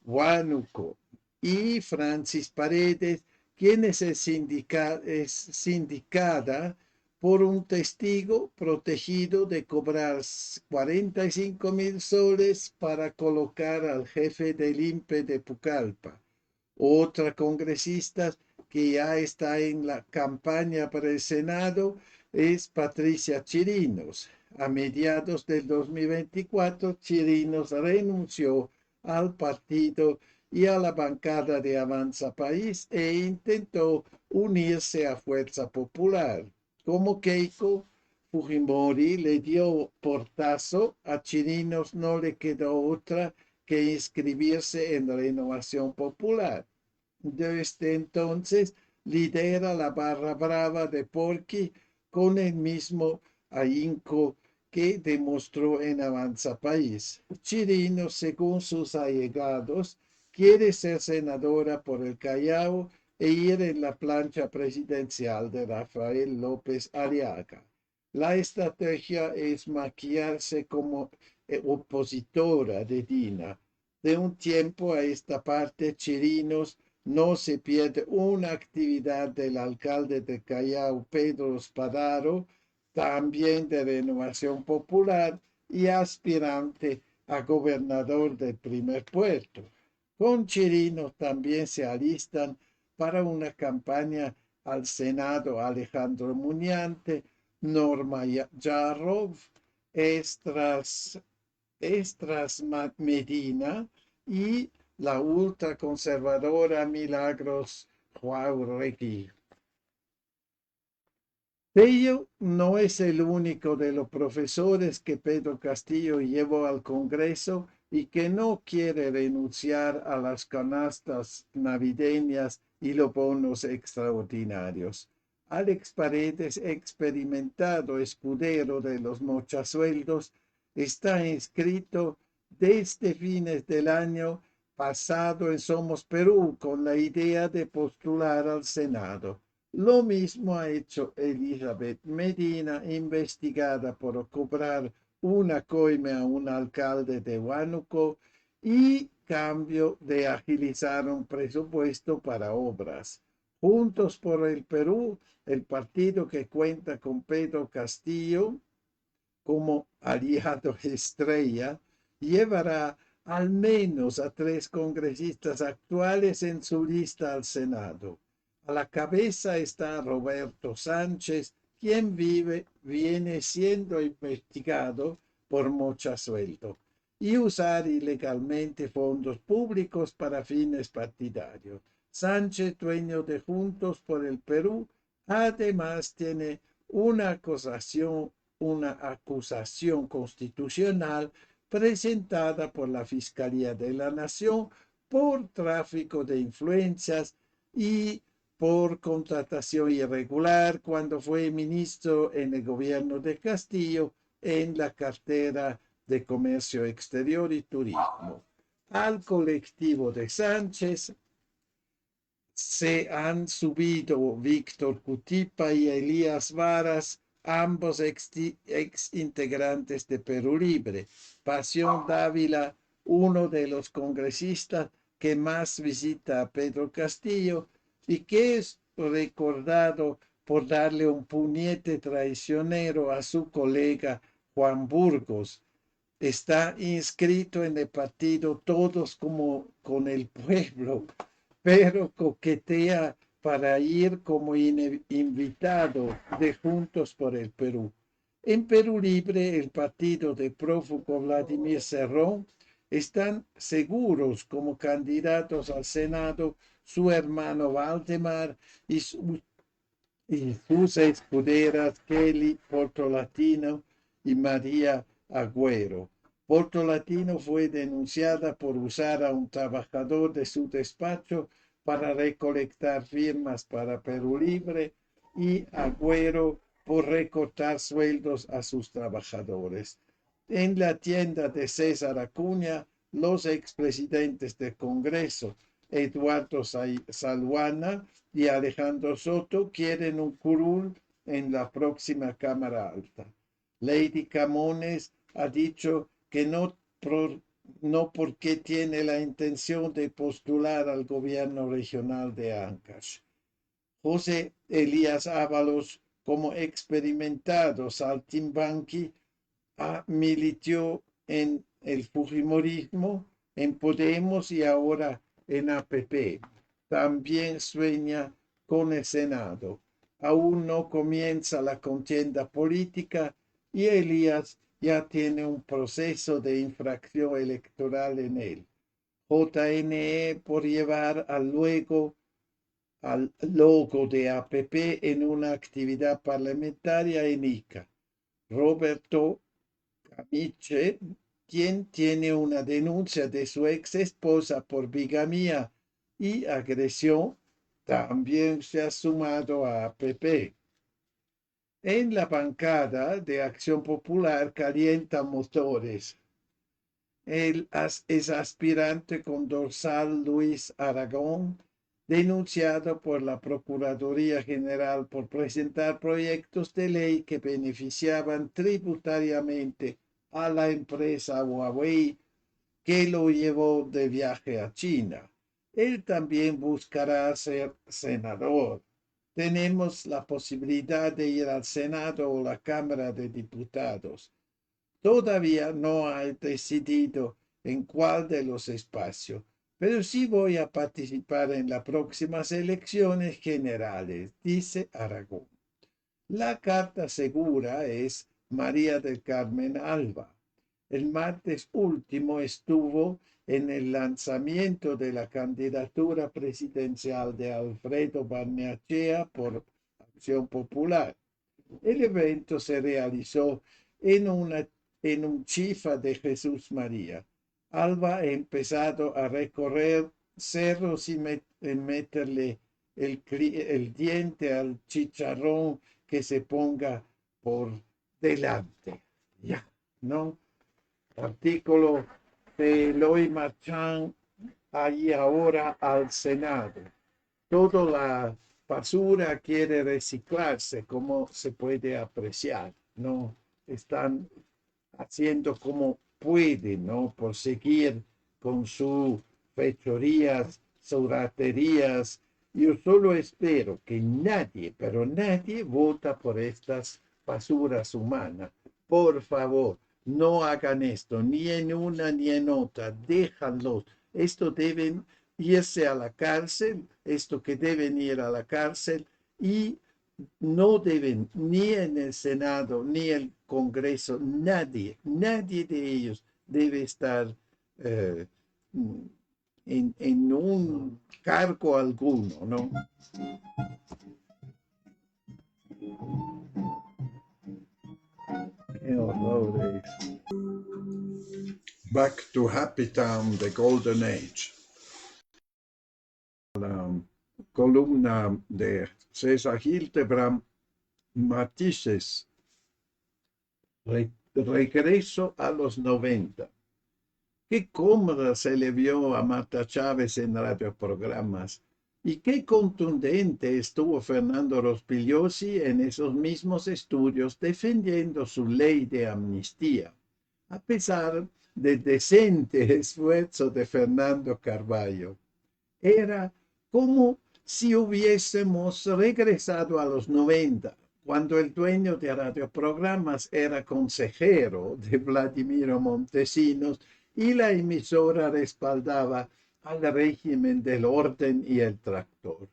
Huánuco. Y Francis Paredes, quien es sindicada por un testigo protegido de cobrar 45,000 soles para colocar al jefe del INPE de Pucallpa. Otra congresista que ya está en la campaña para el Senado es Patricia Chirinos. A mediados del 2024, Chirinos renunció al partido y a la bancada de Avanza País e intentó unirse a Fuerza Popular. Como Keiko Fujimori le dio portazo, a Chirinos no le quedó otra que inscribirse en Renovación Popular. Desde entonces lidera la barra brava de Porqui con el mismo ahínco que demostró en Avanza País. Chirinos, según sus allegados, quiere ser senadora por el Callao e ir en la plancha presidencial de Rafael López Aliaga. La estrategia es maquillarse como opositora de Dina, De un tiempo a esta parte, Chirinos no se pierde una actividad del alcalde de Callao, Pedro Spadaro, también de Renovación Popular y aspirante a gobernador del primer puerto. Con Chirinos también se alistan para una campaña al Senado Alejandro Muñante, Norma Yarrov, Estras Medina y la ultraconservadora Milagros Jauregui. Bello no es el único de los profesores que Pedro Castillo llevó al Congreso y que no quiere renunciar a las canastas navideñas y los bonos extraordinarios. Alex Paredes, experimentado escudero de los mochasueldos, está inscrito desde fines del año pasado en Somos Perú con la idea de postular al Senado. Lo mismo ha hecho Elizabeth Medina, investigada por cobrar una coima a un alcalde de Huánuco y cambio de agilizar un presupuesto para obras. Juntos por el Perú, el partido que cuenta con Pedro Castillo como aliado estrella, llevará al menos a 3 congresistas actuales en su lista al Senado. A la cabeza está Roberto Sánchez, quien viene siendo investigado por mochasueldo y usar ilegalmente fondos públicos para fines partidarios. Sánchez, dueño de Juntos por el Perú, además tiene una acusación constitucional presentada por la Fiscalía de la Nación por tráfico de influencias y por contratación irregular cuando fue ministro en el gobierno de Castillo en la cartera de Comercio Exterior y Turismo. Al colectivo de Sánchez se han subido Víctor Cutipa y Elías Varas, ambos ex integrantes de Perú Libre. Pasión Dávila, uno de los congresistas que más visita a Pedro Castillo y que es recordado por darle un puñete traicionero a su colega Juan Burgos. Está inscrito en el partido Todos como con el Pueblo, pero coquetea para ir como invitado de Juntos por el Perú. En Perú Libre, el partido de prófugo Vladimir Cerrón están seguros como candidatos al Senado su hermano Valdemar y sus escuderas Kelly Portolatino y María Agüero. Portolatino fue denunciada por usar a un trabajador de su despacho para recolectar firmas para Perú Libre y Agüero por recortar sueldos a sus trabajadores. En la tienda de César Acuña, los expresidentes del Congreso, Eduardo Salguana y Alejandro Soto, quieren un curul en la próxima Cámara Alta. Lady Camones ha dicho que no porque tiene la intención de postular al gobierno regional de Ancash. José Elías Ábalos, como experimentado saltimbanqui, militó en el Fujimorismo, en Podemos y ahora en APP. También sueña con el Senado. Aún no comienza la contienda política y Elías ya tiene un proceso de infracción electoral en él. JNE por llevar al logo de APP en una actividad parlamentaria en Ica. Roberto Camiche, quien tiene una denuncia de su ex esposa por bigamía y agresión, también se ha sumado a APP. En la bancada de Acción Popular calienta motores. Él es aspirante con dorsal Luis Aragón, denunciado por la Procuraduría General por presentar proyectos de ley que beneficiaban tributariamente a la empresa Huawei, que lo llevó de viaje a China. Él también buscará ser senador. Tenemos la posibilidad de ir al Senado o la Cámara de Diputados. Todavía no he decidido en cuál de los espacios, pero sí voy a participar en las próximas elecciones generales, dice Aragón. La carta segura es María del Carmen Alba. El martes último estuvo en el lanzamiento de la candidatura presidencial de Alfredo Barnechea por Acción Popular. El evento se realizó en un chifa de Jesús María. Alba ha empezado a recorrer cerros y meterle el diente al chicharrón que se ponga por delante. Ya, ¿no? Artículo de Eloy Marchand, ahí ahora al Senado. Toda la basura quiere reciclarse, como se puede apreciar, ¿no? Están haciendo como pueden, ¿no? Por seguir con sus fechorías, sus raterías. Yo solo espero que nadie, pero nadie vota por estas basuras humanas. Por favor, no hagan esto, ni en una ni en otra. Déjanlos. Esto deben irse a la cárcel, esto que deben ir a la cárcel y no deben ni en el Senado ni el Congreso, nadie de ellos debe estar en un cargo alguno, ¿no? Qué horror es. Back to Happy Town, the Golden Age. La columna de César Hildebrand, Matices, regreso a los 90. Qué cómoda se le vio a Marta Chávez en radioprogramas y qué contundente estuvo Fernando Rospigliosi en esos mismos estudios defendiendo su ley de amnistía, a pesar del decente esfuerzo de Fernando Carballo. Era como si hubiésemos regresado a los 90, cuando el dueño de radioprogramas era consejero de Vladimiro Montesinos y la emisora respaldaba al régimen del orden y el tractor.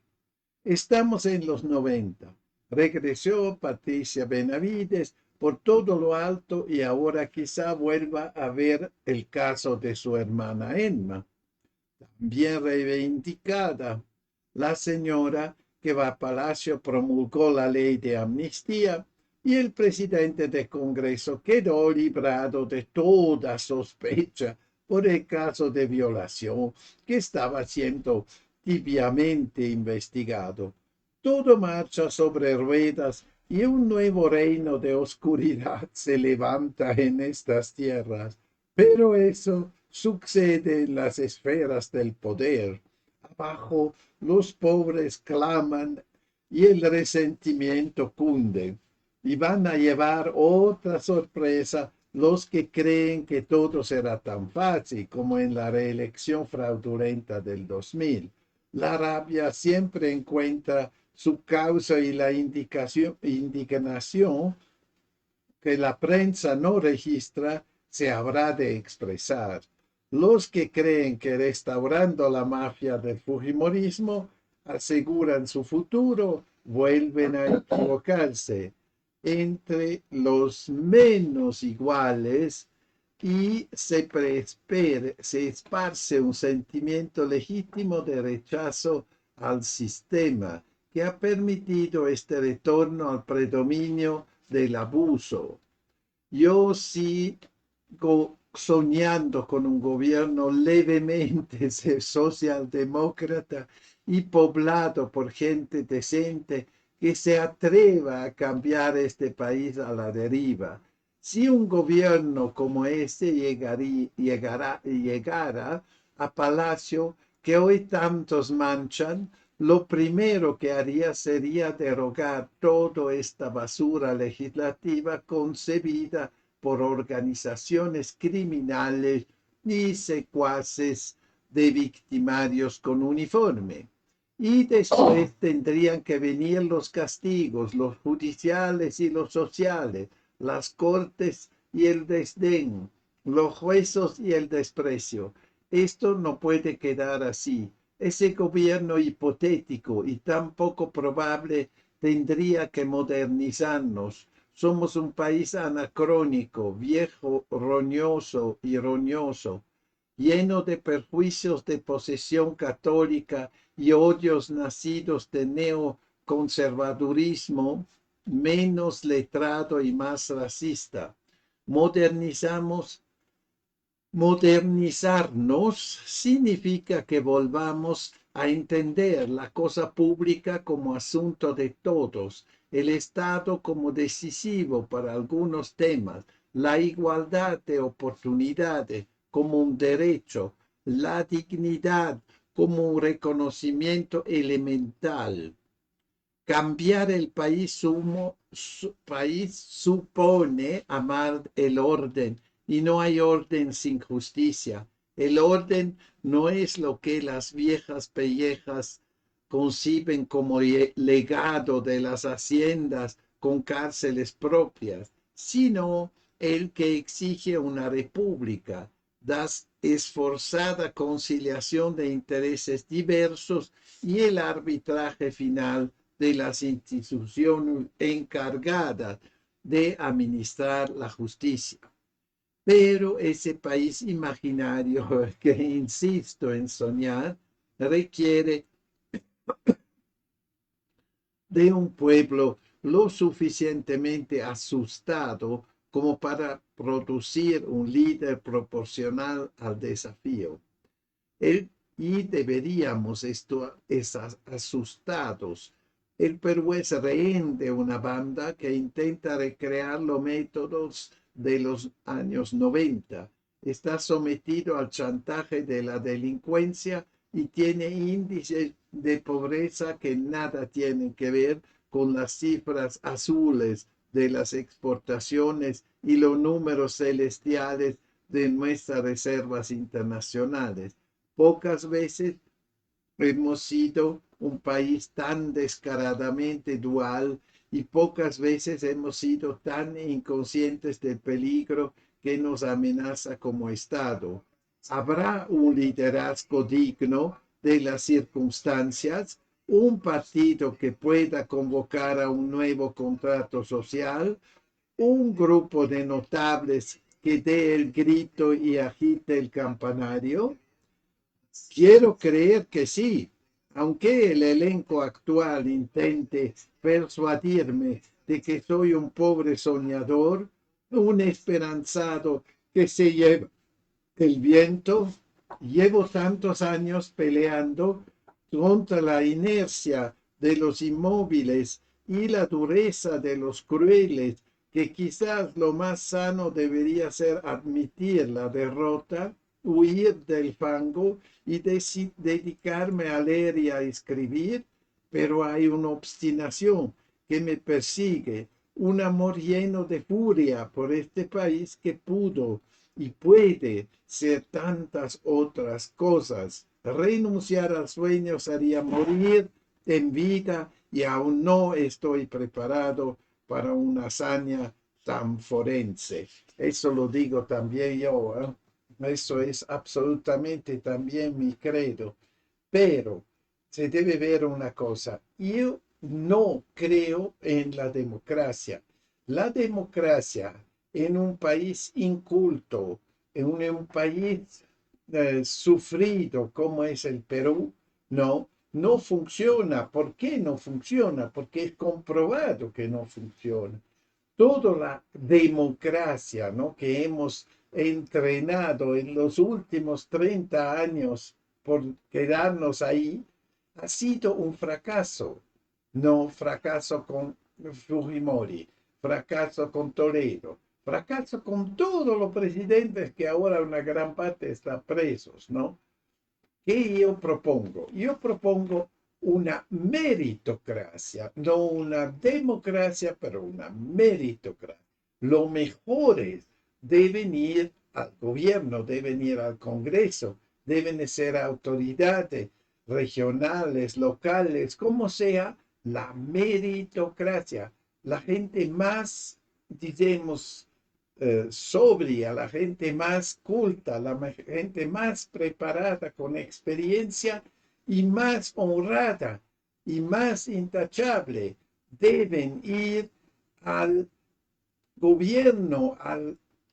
Estamos en los 90. Regresó Patricia Benavides por todo lo alto y ahora quizá vuelva a ver el caso de su hermana Emma. También reivindicada, la señora que va a Palacio promulgó la ley de amnistía y el presidente del Congreso quedó librado de toda sospecha por el caso de violación que estaba siendo tibiamente investigado. Todo marcha sobre ruedas y un nuevo reino de oscuridad se levanta en estas tierras, pero eso sucede en las esferas del poder. Abajo los pobres claman y el resentimiento cunde. Y van a llevar otra sorpresa los que creen que todo será tan fácil como en la reelección fraudulenta del 2000. La rabia siempre encuentra su causa y la indignación que la prensa no registra se habrá de expresar. Los que creen que restaurando la mafia del fujimorismo aseguran su futuro vuelven a equivocarse. Entre los menos iguales y se esparce un sentimiento legítimo de rechazo al sistema que ha permitido este retorno al predominio del abuso. Yo sigo soñando con un gobierno levemente socialdemócrata y poblado por gente decente que se atreva a cambiar este país a la deriva. Si un gobierno como este llegara a Palacio, que hoy tantos manchan, lo primero que haría sería derogar toda esta basura legislativa concebida por organizaciones criminales y secuaces de victimarios con uniforme. Y después tendrían que venir los castigos, los judiciales y los sociales, las cortes y el desdén, los jueces y el desprecio. Esto no puede quedar así. Ese gobierno hipotético y tan poco probable tendría que modernizarnos. Somos un país anacrónico, viejo, roñoso y roñoso, lleno de perjuicios de posesión católica y odios nacidos de neoconservadurismo, menos letrado y más racista. Modernizarnos significa que volvamos a entender la cosa pública como asunto de todos, el Estado como decisivo para algunos temas, la igualdad de oportunidades como un derecho, la dignidad como un reconocimiento elemental. Cambiar el país, país supone amar el orden, y no hay orden sin justicia. El orden no es lo que las viejas pellejas conciben como legado de las haciendas con cárceles propias, sino el que exige una república, da esforzada conciliación de intereses diversos y el arbitraje final de las instituciones encargadas de administrar la justicia. Pero ese país imaginario que insisto en soñar requiere de un pueblo lo suficientemente asustado como para producir un líder proporcional al desafío. Y deberíamos estar asustados. El Perú es rehén de una banda que intenta recrear los métodos de los años 90. Está sometido al chantaje de la delincuencia y tiene índices de pobreza que nada tienen que ver con las cifras azules de las exportaciones y los números celestiales de nuestras reservas internacionales. Pocas veces hemos sido un país tan descaradamente dual y pocas veces hemos sido tan inconscientes del peligro que nos amenaza como Estado. ¿Habrá un liderazgo digno de las circunstancias? ¿Un partido que pueda convocar a un nuevo contrato social? ¿Un grupo de notables que dé el grito y agite el campanario? Quiero creer que sí, aunque el elenco actual intente persuadirme de que soy un pobre soñador, un esperanzado que se lleva el viento. Llevo tantos años peleando contra la inercia de los inmóviles y la dureza de los crueles, que quizás lo más sano debería ser admitir la derrota, huir del fango y dedicarme a leer y a escribir, pero hay una obstinación que me persigue, un amor lleno de furia por este país que pudo y puede ser tantas otras cosas. Renunciar al sueño sería morir en vida y aún no estoy preparado para una hazaña tan forense. Eso lo digo también yo, ¿eh? Eso es absolutamente también mi credo. Pero se debe ver una cosa. Yo no creo en la democracia. La democracia en un país inculto, en un país sufrido como es el Perú, no funciona. ¿Por qué no funciona? Porque es comprobado que no funciona. Toda la democracia, que hemos entrenado en los últimos 30 años por quedarnos ahí, ha sido un fracaso. No fracaso con Fujimori, fracaso con Toledo, fracaso con todos los presidentes que ahora una gran parte están presos, ¿no? ¿Qué yo propongo? Yo propongo una meritocracia, no una democracia, pero una meritocracia. Los mejores deben ir al gobierno, deben ir al Congreso, deben ser autoridades regionales, locales, como sea, la meritocracia, la gente más, digamos, sobria, la gente más culta, gente más preparada, con experiencia y más honrada y más intachable, deben ir al gobierno,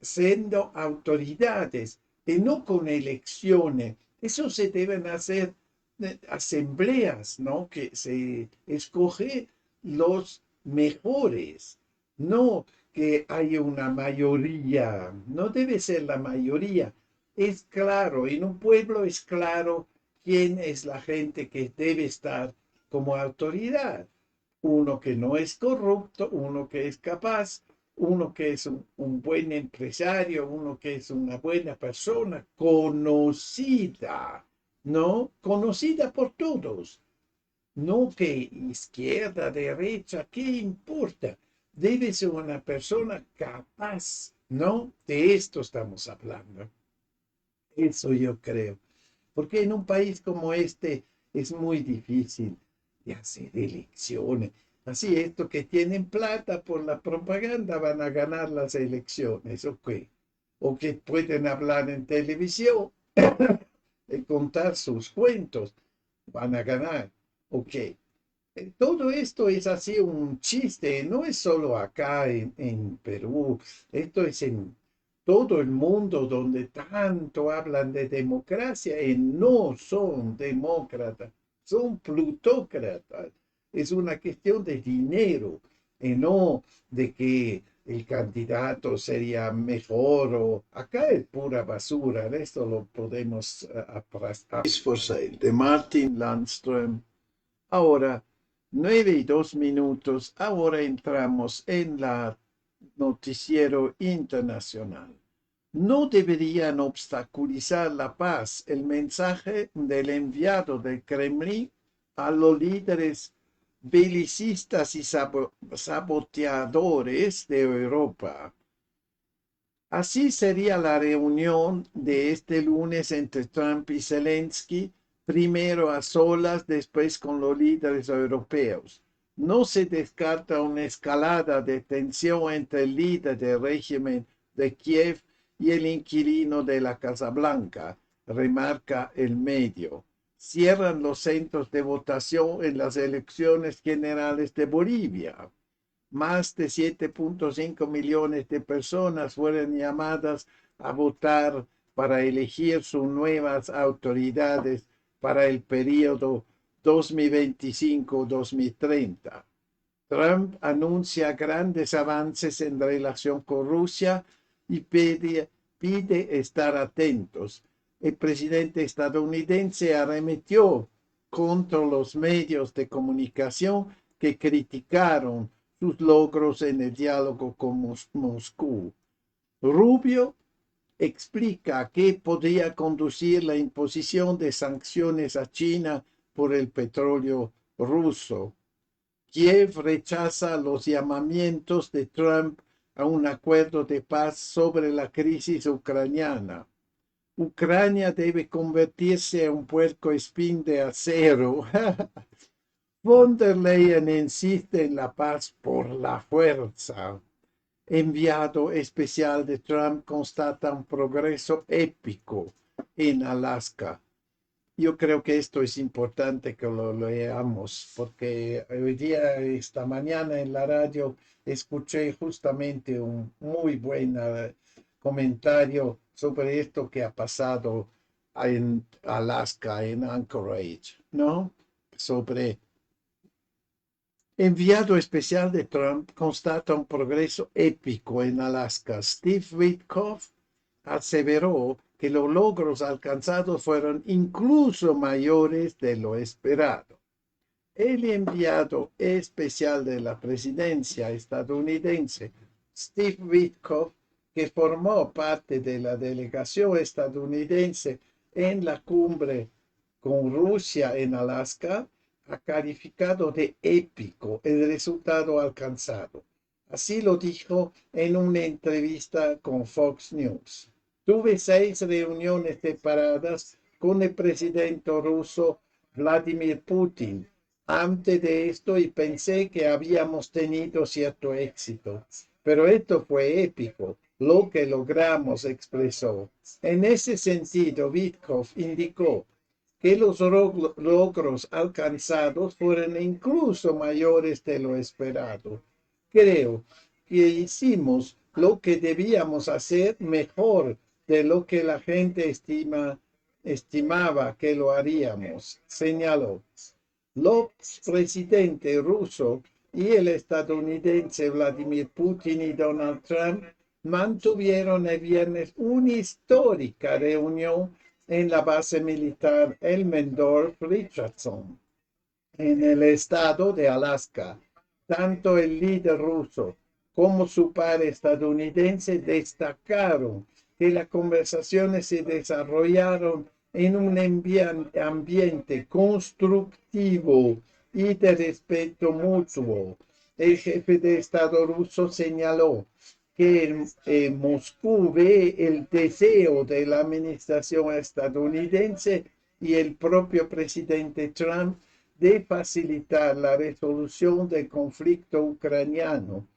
siendo autoridades, y no con elecciones. Eso se deben hacer asambleas, ¿no? Que se escoge los mejores, no que haya una mayoría, no debe ser la mayoría. Es claro, en un pueblo es claro quién es la gente que debe estar como autoridad. Uno que no es corrupto, uno que es capaz, uno que es un buen empresario, uno que es una buena persona, conocida, ¿no? Conocida por todos. No que izquierda, derecha, ¿qué importa? Debe ser una persona capaz, ¿no? De esto estamos hablando. Eso yo creo. Porque en un país como este es muy difícil de hacer elecciones. Así, estos que tienen plata por la propaganda van a ganar las elecciones, ¿o qué? O que pueden hablar en televisión y contar sus cuentos, van a ganar, ¿ok? Todo esto es así un chiste, no es solo acá en Perú, esto es en todo el mundo donde tanto hablan de democracia y no son demócratas, son plutócratas. Es una cuestión de dinero y no de que el candidato sería mejor o acá es pura basura, esto lo podemos de Martin Landström. Ahora, 9:02. Ahora entramos en la noticiero internacional. No deberían obstaculizar la paz. El mensaje del enviado del Kremlin a los líderes belicistas y saboteadores de Europa. Así sería la reunión de este lunes entre Trump y Zelensky, primero a solas, después con los líderes europeos. No se descarta una escalada de tensión entre el líder del régimen de Kiev y el inquilino de la Casa Blanca, remarca el medio. Cierran los centros de votación en las elecciones generales de Bolivia. Más de 7.5 millones de personas fueron llamadas a votar para elegir sus nuevas autoridades para el periodo 2025-2030. Trump anuncia grandes avances en relación con Rusia y pide estar atentos. El presidente estadounidense arremetió contra los medios de comunicación que criticaron sus logros en el diálogo con Moscú. Rubio explica que podría conducir la imposición de sanciones a China por el petróleo ruso. Kiev rechaza los llamamientos de Trump a un acuerdo de paz sobre la crisis ucraniana. Ucrania debe convertirse en un puercoespín de acero. Von der Leyen insiste en la paz por la fuerza. Enviado especial de Trump constata un progreso épico en Alaska. Yo creo que esto es importante que lo leamos, porque hoy día, esta mañana en la radio, escuché justamente un muy buen comentario sobre esto que ha pasado en Alaska, en Anchorage, ¿no? Sobre enviado especial de Trump constata un progreso épico en Alaska. Steve Witkoff aseveró que los logros alcanzados fueron incluso mayores de lo esperado. El enviado especial de la presidencia estadounidense, Steve Witkoff, que formó parte de la delegación estadounidense en la cumbre con Rusia en Alaska, ha calificado de épico el resultado alcanzado. Así lo dijo en una entrevista con Fox News. Tuve 6 reuniones separadas con el presidente ruso Vladimir Putin antes de esto y pensé que habíamos tenido cierto éxito. Pero esto fue épico, lo que logramos, expresó. En ese sentido, Witkoff indicó que los logros alcanzados fueron incluso mayores de lo esperado. Creo que hicimos lo que debíamos hacer mejor de lo que la gente estimaba que lo haríamos, señaló. Los presidentes ruso y el estadounidense Vladimir Putin y Donald Trump mantuvieron el viernes una histórica reunión en la base militar Elmendorf-Richardson, en el estado de Alaska. Tanto el líder ruso como su par estadounidense destacaron que las conversaciones se desarrollaron en un ambiente constructivo y de respeto mutuo. El jefe de Estado ruso señaló que Moscú ve el deseo de la administración estadounidense y el propio presidente Trump de facilitar la resolución del conflicto ucraniano.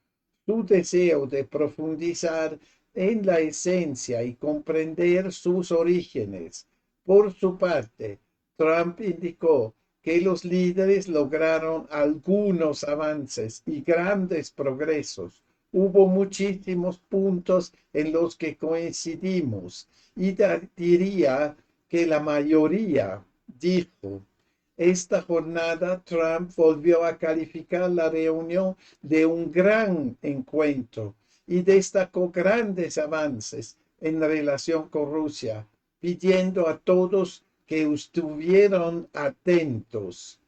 Su deseo de profundizar en la esencia y comprender sus orígenes. Por su parte, Trump indicó que los líderes lograron algunos avances y grandes progresos. Hubo muchísimos puntos en los que coincidimos y diría que la mayoría, dijo. Esta jornada, Trump volvió a calificar la reunión de un gran encuentro y destacó grandes avances en relación con Rusia, pidiendo a todos que estuvieran atentos.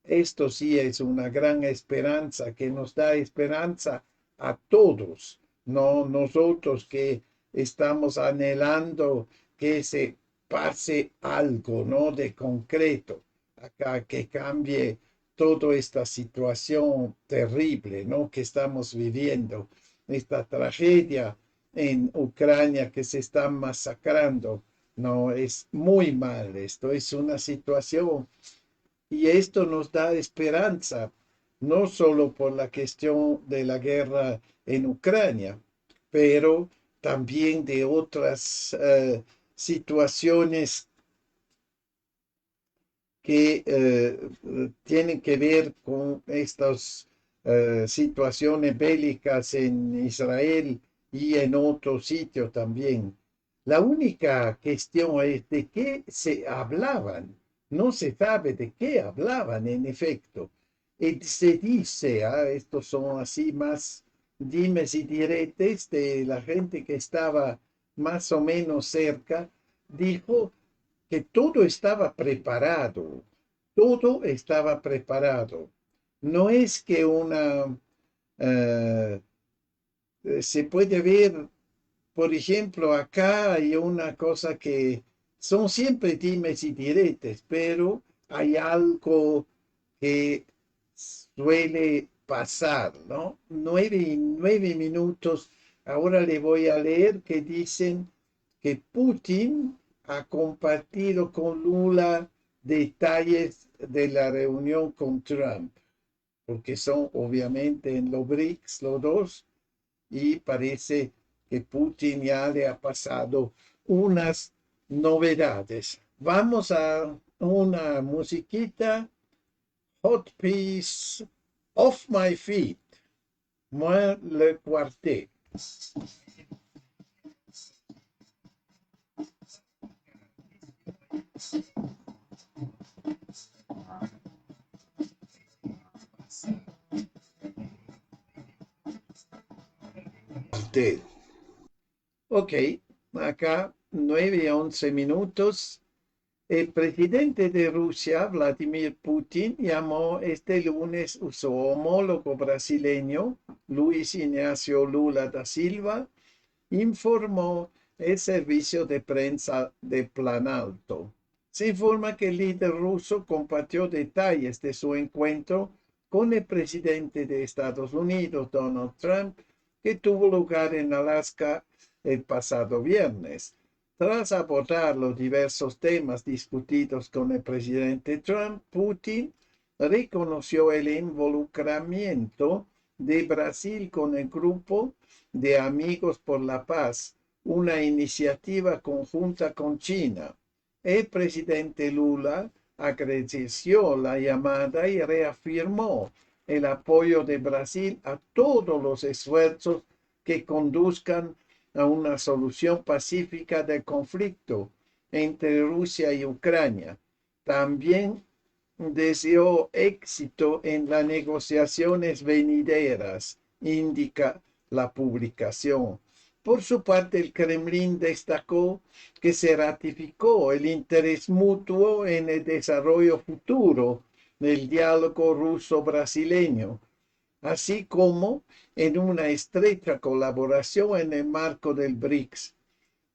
Esto sí es una gran esperanza que nos da esperanza a todos, no nosotros que estamos anhelando que se pase algo, ¿no? De concreto acá, que cambie toda esta situación terrible, ¿no? Que estamos viviendo, esta tragedia en Ucrania que se está masacrando. No, es muy mal esto, es una situación y esto nos da esperanza, no solo por la cuestión de la guerra en Ucrania, pero también de otras situaciones que tienen que ver con estas situaciones bélicas en Israel y en otros sitios también. La única cuestión es de qué se hablaban. No se sabe de qué hablaban en efecto. Y se dice, estos son así más dimes y diretes de la gente que estaba más o menos cerca, dijo que todo estaba preparado, todo estaba preparado. No es que eh, se puede ver, por ejemplo, acá hay una cosa que son siempre dimes y diretes, pero hay algo que suele pasar, ¿no? 9 minutos. Ahora le voy a leer que dicen que Putin ha compartido con Lula detalles de la reunión con Trump, porque son obviamente en los BRICS los dos, y parece que Putin ya le ha pasado unas novedades. Vamos a una musiquita, Hot Piece, Off My Feet, Moi le Quartet. Ok, acá 9:11. El presidente de Rusia, Vladimir Putin, llamó este lunes a su homólogo brasileño, Luis Ignacio Lula da Silva, informó el servicio de prensa de Planalto. Se informa que el líder ruso compartió detalles de su encuentro con el presidente de Estados Unidos, Donald Trump, que tuvo lugar en Alaska el pasado viernes. Tras abordar los diversos temas discutidos con el presidente Trump, Putin reconoció el involucramiento de Brasil con el Grupo de Amigos por la Paz, una iniciativa conjunta con China. El presidente Lula agradeció la llamada y reafirmó el apoyo de Brasil a todos los esfuerzos que conduzcan a una solución pacífica del conflicto entre Rusia y Ucrania. También deseó éxito en las negociaciones venideras, indica la publicación. Por su parte, el Kremlin destacó que se ratificó el interés mutuo en el desarrollo futuro del diálogo ruso-brasileño, así como en una estrecha colaboración en el marco del BRICS.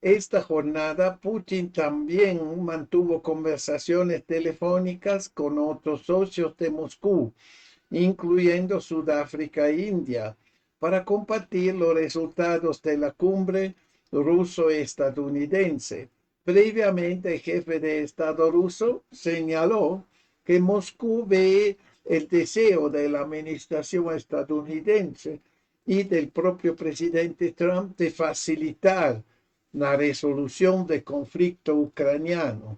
Esta jornada, Putin también mantuvo conversaciones telefónicas con otros socios de Moscú, incluyendo Sudáfrica e India, para compartir los resultados de la cumbre ruso-estadounidense. Previamente, el jefe de Estado ruso señaló que Moscú ve el deseo de la administración estadounidense y del propio presidente Trump de facilitar la resolución del conflicto ucraniano.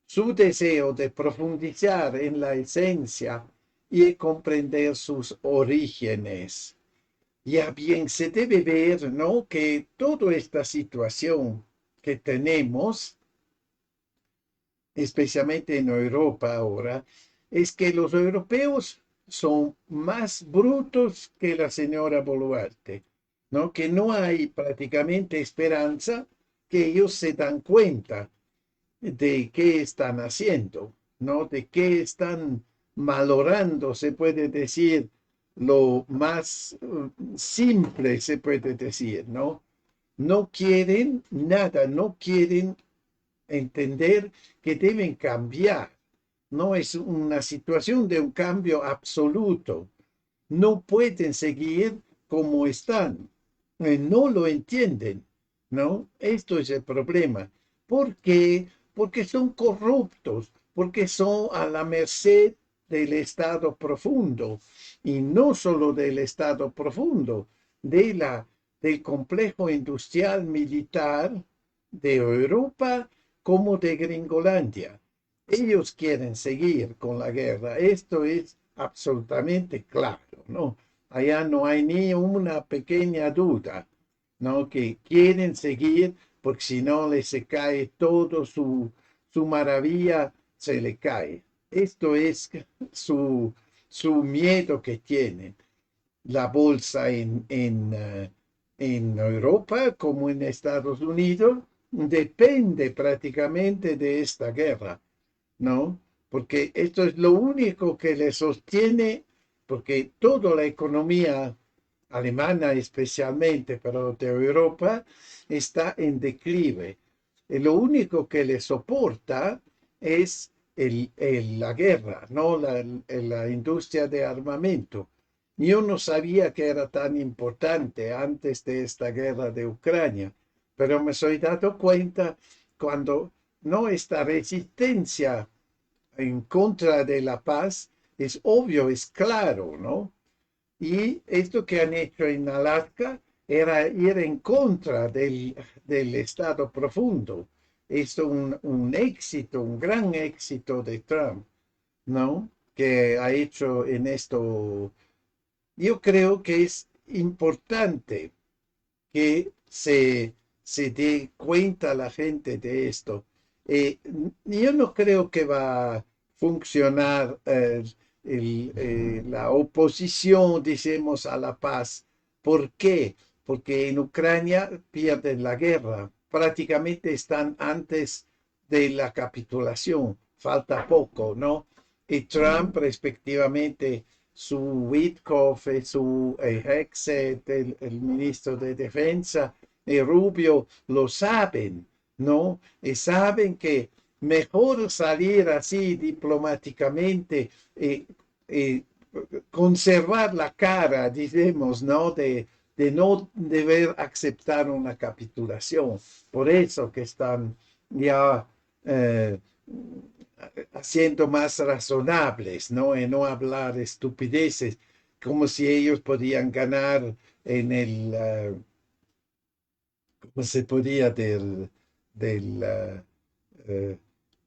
Su deseo de profundizar en la esencia y comprender sus orígenes. Ya bien, se debe ver, ¿no?, que toda esta situación que tenemos, especialmente en Europa ahora, es que los europeos son más brutos que la señora Boluarte, ¿no? Que no hay prácticamente esperanza, que ellos se dan cuenta de qué están haciendo, ¿no? De qué están malogrando, se puede decir, lo más simple, se puede decir, ¿no? No quieren nada, no quieren entender que deben cambiar. No es una situación de un cambio absoluto. No pueden seguir como están. No lo entienden, ¿no? Esto es el problema. ¿Por qué? Porque son corruptos, porque son a la merced del Estado profundo, y no solo del Estado profundo, del complejo industrial militar de Europa como de Gringolandia. Ellos quieren seguir con la guerra. Esto es absolutamente claro, ¿no? Allá no hay ni una pequeña duda, ¿no? Que quieren seguir, porque si no les se cae todo su maravilla, se le cae. Esto es su miedo que tienen. La bolsa en Europa como en Estados Unidos depende prácticamente de esta guerra, ¿no? Porque esto es lo único que le sostiene, porque toda la economía alemana especialmente, pero de Europa, está en declive. Y lo único que le soporta es la guerra, ¿no? La industria de armamento. Yo no sabía que era tan importante antes de esta guerra de Ucrania, pero me soy dado cuenta cuando no esta resistencia en contra de la paz es obvio, es claro, ¿no? Y esto que han hecho en Alaska era ir en contra del Estado profundo. Es un éxito, un gran éxito de Trump, ¿no? Que ha hecho en esto. Yo creo que es importante que se dé cuenta la gente de esto. Yo no creo que va a funcionar la oposición, decimos, a la paz. ¿Por qué? Porque en Ucrania pierden la guerra. Prácticamente están antes de la capitulación. Falta poco, ¿no? Y Trump, respectivamente, su Witkoff, su Hexet, el ministro de Defensa, Rubio, lo saben, ¿no? Y saben que mejor salir así diplomáticamente, conservar la cara, digamos, ¿no? De de no deber aceptar una capitulación. Por eso que están ya haciendo más razonables, ¿no? En no hablar estupideces, como si ellos podían ganar en el, ¿cómo se podía? Eh,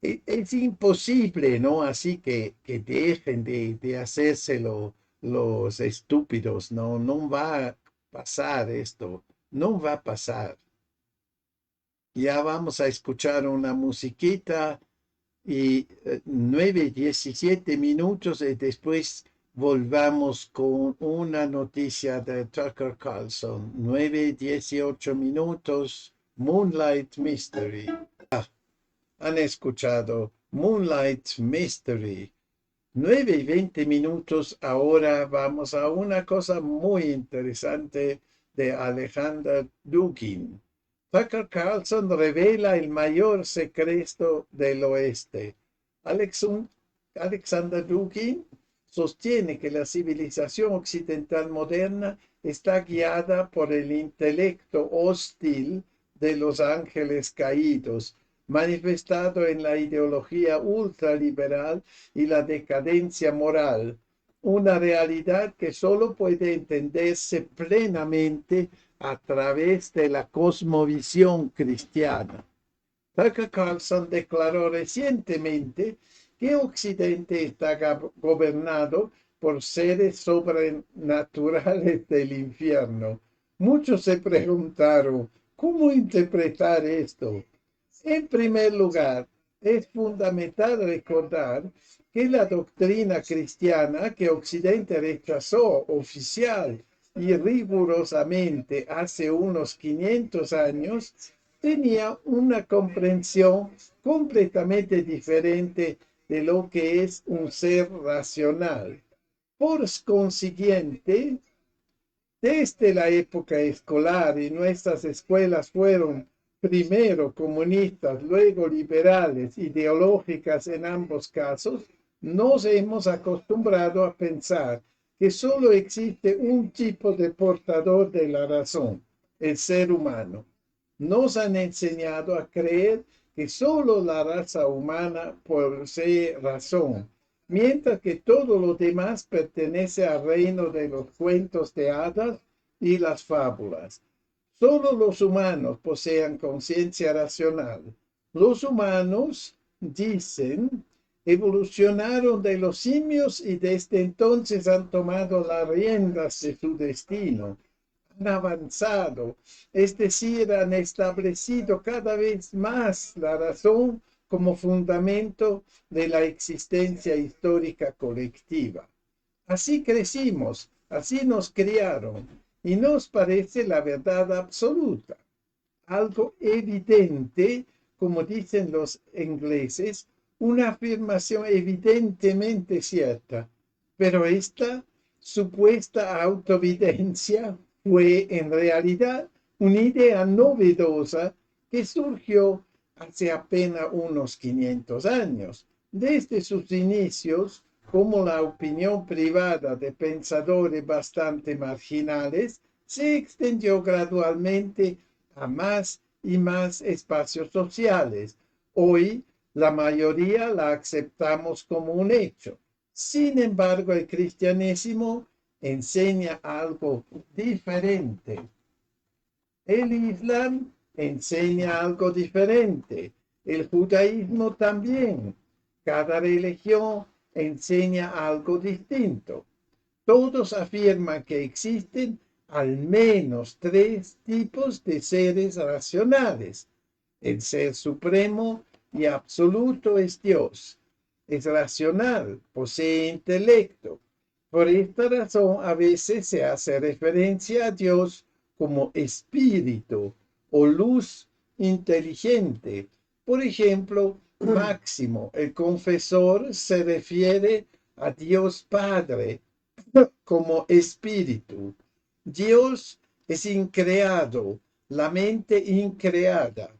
es imposible, ¿no? Así que dejen de hacerse los estúpidos, ¿no? No va a pasar esto, no va a pasar. Ya vamos a escuchar una musiquita y 9:17 y después volvamos con una noticia de Tucker Carlson. 9:18, Moonlight Mystery. Han escuchado Moonlight Mystery. 9:20, ahora vamos a una cosa muy interesante de Alexander Dugin. Tucker Carlson revela el mayor secreto del oeste. Alexander Dugin sostiene que la civilización occidental moderna está guiada por el intelecto hostil de los ángeles caídos, manifestado en la ideología ultraliberal y la decadencia moral, una realidad que solo puede entenderse plenamente a través de la cosmovisión cristiana. Tucker Carlson declaró recientemente que Occidente está gobernado por seres sobrenaturales del infierno. Muchos se preguntaron, ¿cómo interpretar esto? En primer lugar, es fundamental recordar que la doctrina cristiana que Occidente rechazó oficial y rigurosamente hace unos 500 años tenía una comprensión completamente diferente de lo que es un ser racional. Por consiguiente, desde la época escolar, y nuestras escuelas fueron primero comunistas, luego liberales, ideológicas en ambos casos, nos hemos acostumbrado a pensar que solo existe un tipo de portador de la razón, el ser humano. Nos han enseñado a creer que solo la raza humana posee razón, mientras que todo lo demás pertenece al reino de los cuentos de hadas y las fábulas. Solo los humanos poseen conciencia racional. Los humanos, dicen, evolucionaron de los simios y desde entonces han tomado las riendas de su destino. Han avanzado, es decir, han establecido cada vez más la razón como fundamento de la existencia histórica colectiva. Así crecimos, así nos criaron, y nos parece la verdad absoluta. Algo evidente, como dicen los ingleses, una afirmación evidentemente cierta, pero esta supuesta autoevidencia fue en realidad una idea novedosa que surgió hace apenas unos 500 años. Desde sus inicios, como la opinión privada de pensadores bastante marginales, se extendió gradualmente a más y más espacios sociales. Hoy, la mayoría la aceptamos como un hecho. Sin embargo, el cristianismo enseña algo diferente. El Islam enseña algo diferente. El judaísmo también. Cada religión enseña algo distinto. Todos afirman que existen al menos 3 tipos de seres racionales. El ser supremo y absoluto es Dios. Es racional, posee intelecto. Por esta razón, a veces se hace referencia a Dios como espíritu o luz inteligente. Por ejemplo, Máximo, el confesor, se refiere a Dios Padre como espíritu. Dios es increado, la mente increada,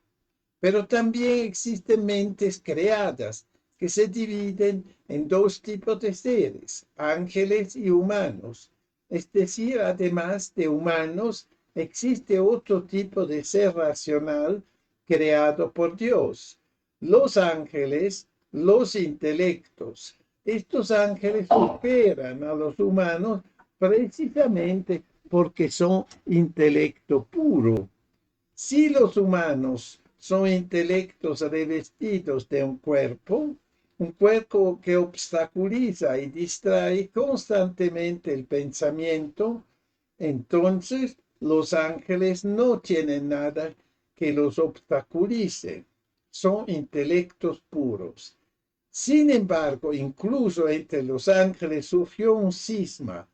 pero también existen mentes creadas que se dividen en 2 tipos de seres, ángeles y humanos. Es decir, además de humanos, existe otro tipo de ser racional creado por Dios. Los ángeles, los intelectos. Estos ángeles superan a los humanos precisamente porque son intelecto puro. Si los humanos son intelectos revestidos de un cuerpo que obstaculiza y distrae constantemente el pensamiento, entonces los ángeles no tienen nada que los obstaculice. Son intelectos puros. Sin embargo, incluso entre los ángeles surgió un cisma.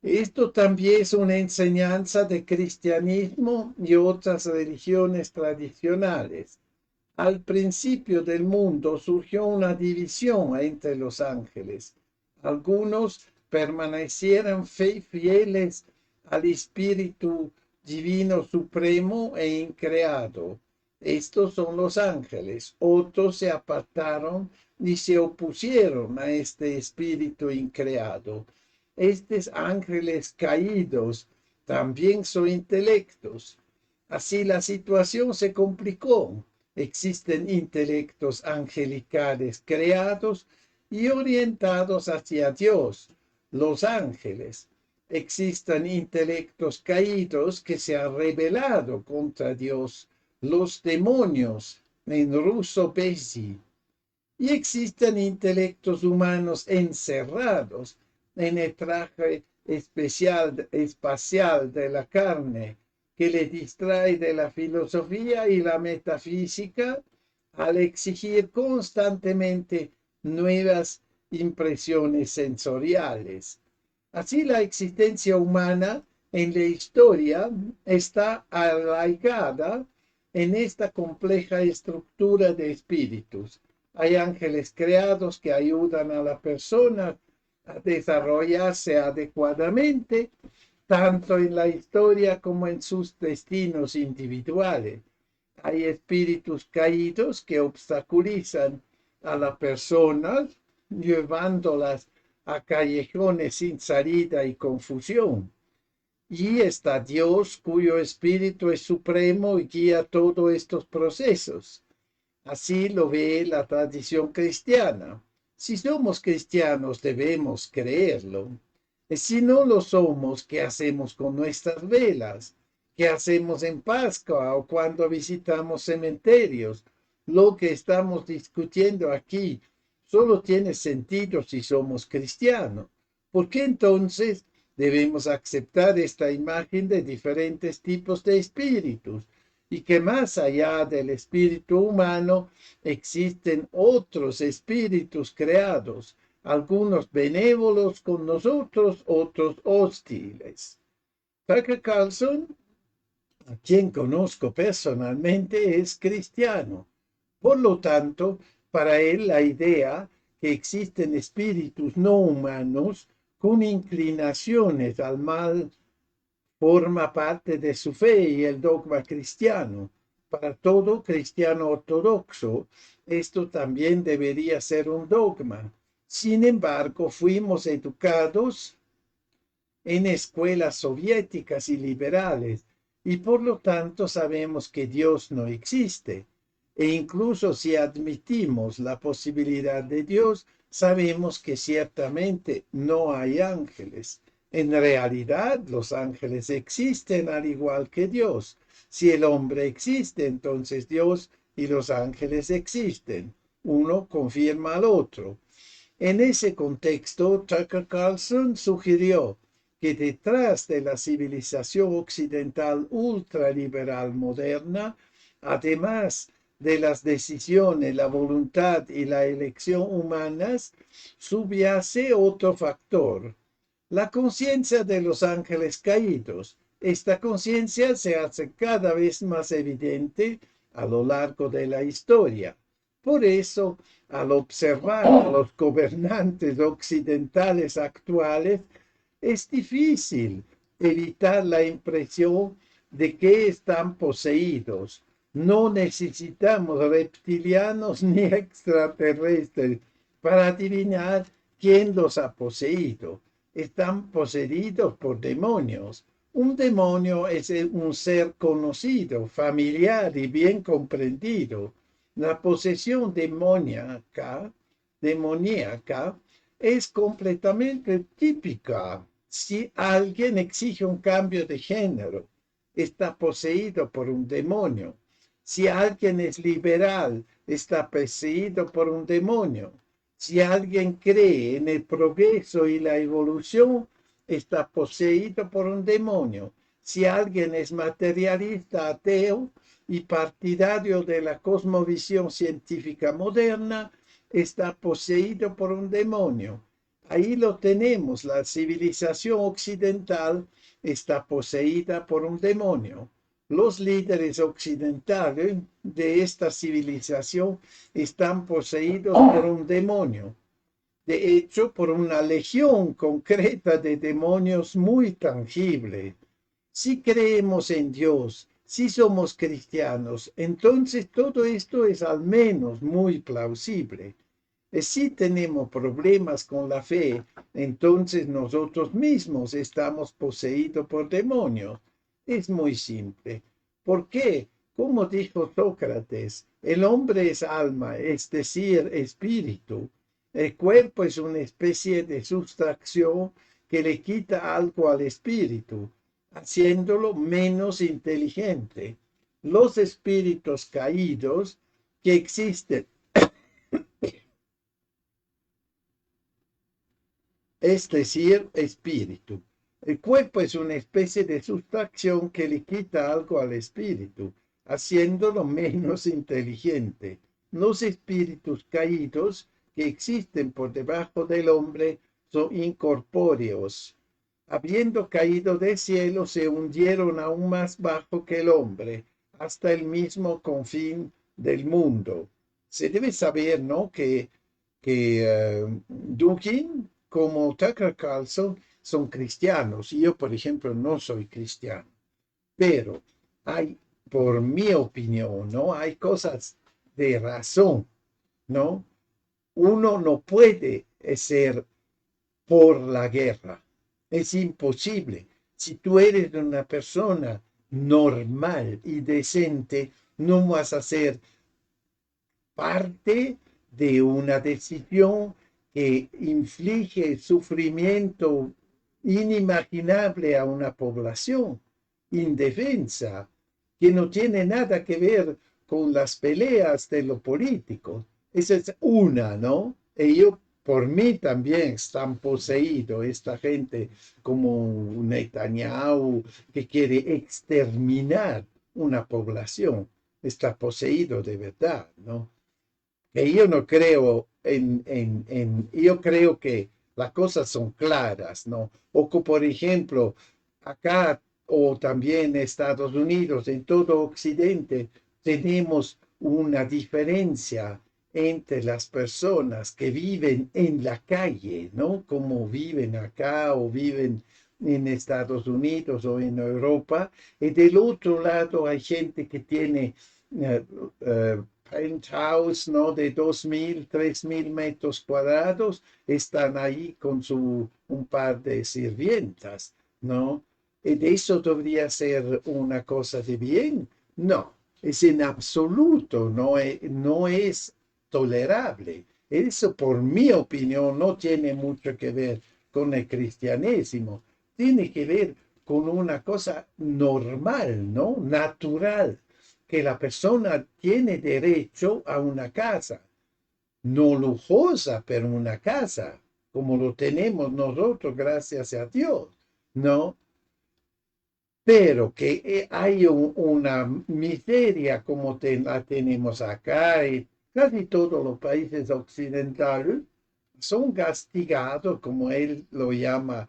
Esto también es una enseñanza de cristianismo y otras religiones tradicionales. Al principio del mundo surgió una división entre los ángeles. Algunos permanecieron fieles al Espíritu Divino Supremo e Increado. Estos son los ángeles. Otros se apartaron y se opusieron a este Espíritu Increado. Estos ángeles caídos también son intelectos. Así la situación se complicó. Existen intelectos angelicales creados y orientados hacia Dios, los ángeles. Existen intelectos caídos que se han rebelado contra Dios, los demonios, en ruso Besi. Y existen intelectos humanos encerrados en el traje espacial de la carne, que le distrae de la filosofía y la metafísica al exigir constantemente nuevas impresiones sensoriales. Así la existencia humana en la historia está arraigada en esta compleja estructura de espíritus. Hay ángeles creados que ayudan a la persona a desarrollarse adecuadamente, tanto en la historia como en sus destinos individuales. Hay espíritus caídos que obstaculizan a las personas, llevándolas a callejones sin salida y confusión. Y está Dios, cuyo espíritu es supremo y guía todos estos procesos. Así lo ve la tradición cristiana. Si somos cristianos, debemos creerlo. Y si no lo somos, ¿qué hacemos con nuestras velas? ¿Qué hacemos en Pascua o cuando visitamos cementerios? Lo que estamos discutiendo aquí solo tiene sentido si somos cristianos. ¿Por qué entonces debemos aceptar esta imagen de diferentes tipos de espíritus? Y que más allá del espíritu humano existen otros espíritus creados, algunos benévolos con nosotros, otros hostiles. Tucker Carlson, a quien conozco personalmente, es cristiano. Por lo tanto, para él la idea que existen espíritus no humanos con inclinaciones al mal forma parte de su fe y el dogma cristiano. Para todo cristiano ortodoxo, esto también debería ser un dogma. Sin embargo, fuimos educados en escuelas soviéticas y liberales y por lo tanto sabemos que Dios no existe. E incluso si admitimos la posibilidad de Dios, sabemos que ciertamente no hay ángeles. En realidad, los ángeles existen al igual que Dios. Si el hombre existe, entonces Dios y los ángeles existen. Uno confirma al otro. En ese contexto, Tucker Carlson sugirió que detrás de la civilización occidental ultraliberal moderna, además de las decisiones, la voluntad y la elección humanas, subyace otro factor, la conciencia de los ángeles caídos. Esta conciencia se hace cada vez más evidente a lo largo de la historia. Por eso, al observar a los gobernantes occidentales actuales, es difícil evitar la impresión de que están poseídos. No necesitamos reptilianos ni extraterrestres para adivinar quién los ha poseído. están poseídos por demonios. Un demonio es un ser conocido, familiar y bien comprendido. La posesión demoníaca es completamente típica. Si alguien exige un cambio de género, está poseído por un demonio. Si alguien es liberal, está poseído por un demonio. Si alguien cree en el progreso y la evolución, está poseído por un demonio. Si alguien es materialista, ateo y partidario de la cosmovisión científica moderna, está poseído por un demonio. Ahí lo tenemos, la civilización occidental está poseída por un demonio. Los líderes occidentales de esta civilización están poseídos por un demonio. De hecho, por una legión concreta de demonios muy tangible. Si creemos en Dios, si somos cristianos, entonces todo esto es al menos muy plausible. Si tenemos problemas con la fe, entonces nosotros mismos estamos poseídos por demonios. Es muy simple. ¿Por qué? Como dijo Sócrates, el hombre es alma, es decir, espíritu. El cuerpo es una especie de sustracción que le quita algo al espíritu, haciéndolo menos inteligente. Los espíritus caídos que existen, es decir, espíritu. El cuerpo es una especie de sustracción que le quita algo al espíritu, haciéndolo menos inteligente. Los espíritus caídos que existen por debajo del hombre son incorpóreos. Habiendo caído del cielo, se hundieron aún más bajo que el hombre, hasta el mismo confín del mundo. Se debe saber, ¿no?, que Dugin como Tucker Carlson son cristianos. Y yo, por ejemplo, no soy cristiano. Pero hay, por mi opinión, ¿no?, hay cosas de razón, ¿no? Uno no puede ser por la guerra. Es imposible. Si tú eres una persona normal y decente, no vas a ser parte de una decisión que inflige sufrimiento inimaginable a una población indefensa, que no tiene nada que ver con las peleas de lo político. Esa es una, ¿no? Ellos por mí también están poseídos, esta gente como Netanyahu, que quiere exterminar una población, está poseído de verdad, ¿no? Que yo no creo yo creo que las cosas son claras, ¿no? O que, por ejemplo, acá o también en Estados Unidos, en todo Occidente, tenemos una diferencia entre las personas que viven en la calle, ¿no? Como viven acá o viven en Estados Unidos o en Europa. Y del otro lado hay gente que tiene penthouse, ¿no?, de 2.000, 3.000 metros cuadrados, están ahí con un par de sirvientas, ¿no? ¿Y eso debería ser una cosa de bien? No, es en absoluto, no es tolerable. Eso, por mi opinión, no tiene mucho que ver con el cristianismo, tiene que ver con una cosa normal, ¿no? Natural, que la persona tiene derecho a una casa, no lujosa, pero una casa, como lo tenemos nosotros, gracias a Dios, ¿no? Pero que hay una miseria como la tenemos acá y casi todos los países occidentales son castigados, como él lo llama,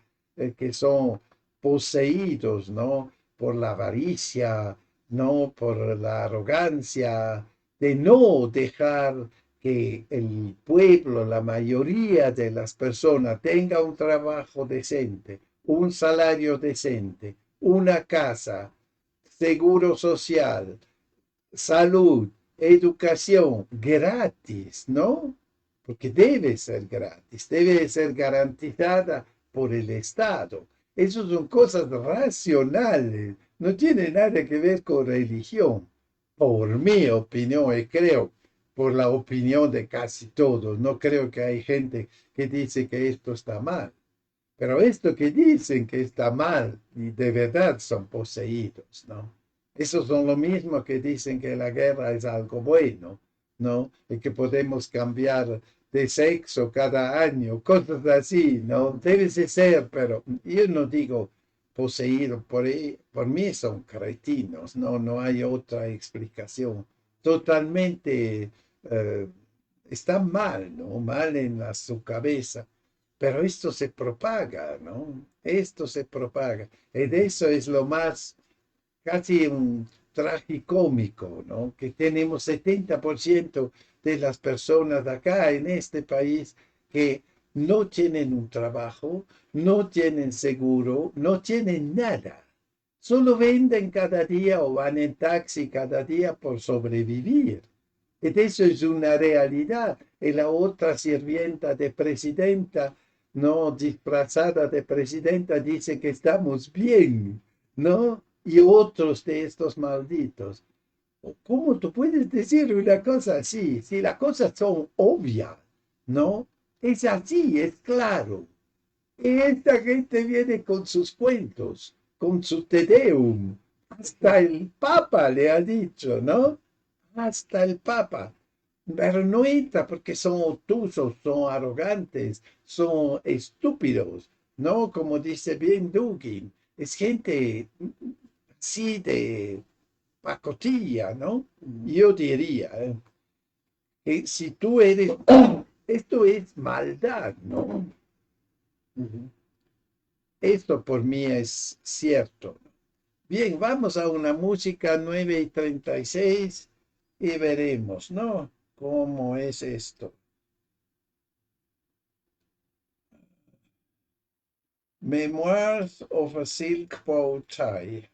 que son poseídos, ¿no?, por la avaricia, no por la arrogancia, de no dejar que el pueblo, la mayoría de las personas, tenga un trabajo decente, un salario decente, una casa, seguro social, salud, educación gratis, ¿no? Porque debe ser gratis, debe ser garantizada por el Estado. Eso son cosas racionales, no tiene nada que ver con religión, por mi opinión, y creo por la opinión de casi todos. No creo que hay gente que dice que esto está mal. Pero esto que dicen que está mal y de verdad son poseídos, ¿no? Esos son lo mismo que dicen que la guerra es algo bueno, ¿no? Y que podemos cambiar de sexo cada año, cosas así, ¿no? Debe de ser, pero yo no digo poseído, por mí son cretinos, ¿no? No hay otra explicación. Totalmente eh, está mal, ¿no? Mal en su cabeza. Pero esto se propaga, ¿no? Esto se propaga. Y de eso es lo más, casi un tragicómico, ¿no? Que tenemos 70% de las personas acá en este país que no tienen un trabajo, no tienen seguro, no tienen nada. Solo venden cada día o van en taxi cada día por sobrevivir. Y eso es una realidad. Y la otra sirvienta de presidenta, no disfrazada de presidenta, dice que estamos bien, ¿no? Y otros de estos malditos. ¿Cómo tú puedes decir una cosa así? Si las cosas son obvias, ¿no? Es así, es claro. Y esta gente viene con sus cuentos, con su Te Deum. Hasta el Papa le ha dicho, ¿no? Hasta el Papa. Pero no entra porque son obtusos, son arrogantes, son estúpidos, ¿no? Como dice bien Dugin. Es gente así de pacotilla, ¿no? Yo diría, que si tú eres, esto es maldad, ¿no? Esto por mí es cierto. Bien, vamos a una música 9:36 y veremos, ¿no? ¿Cómo es esto? Memoirs of a Silk Bow Tie.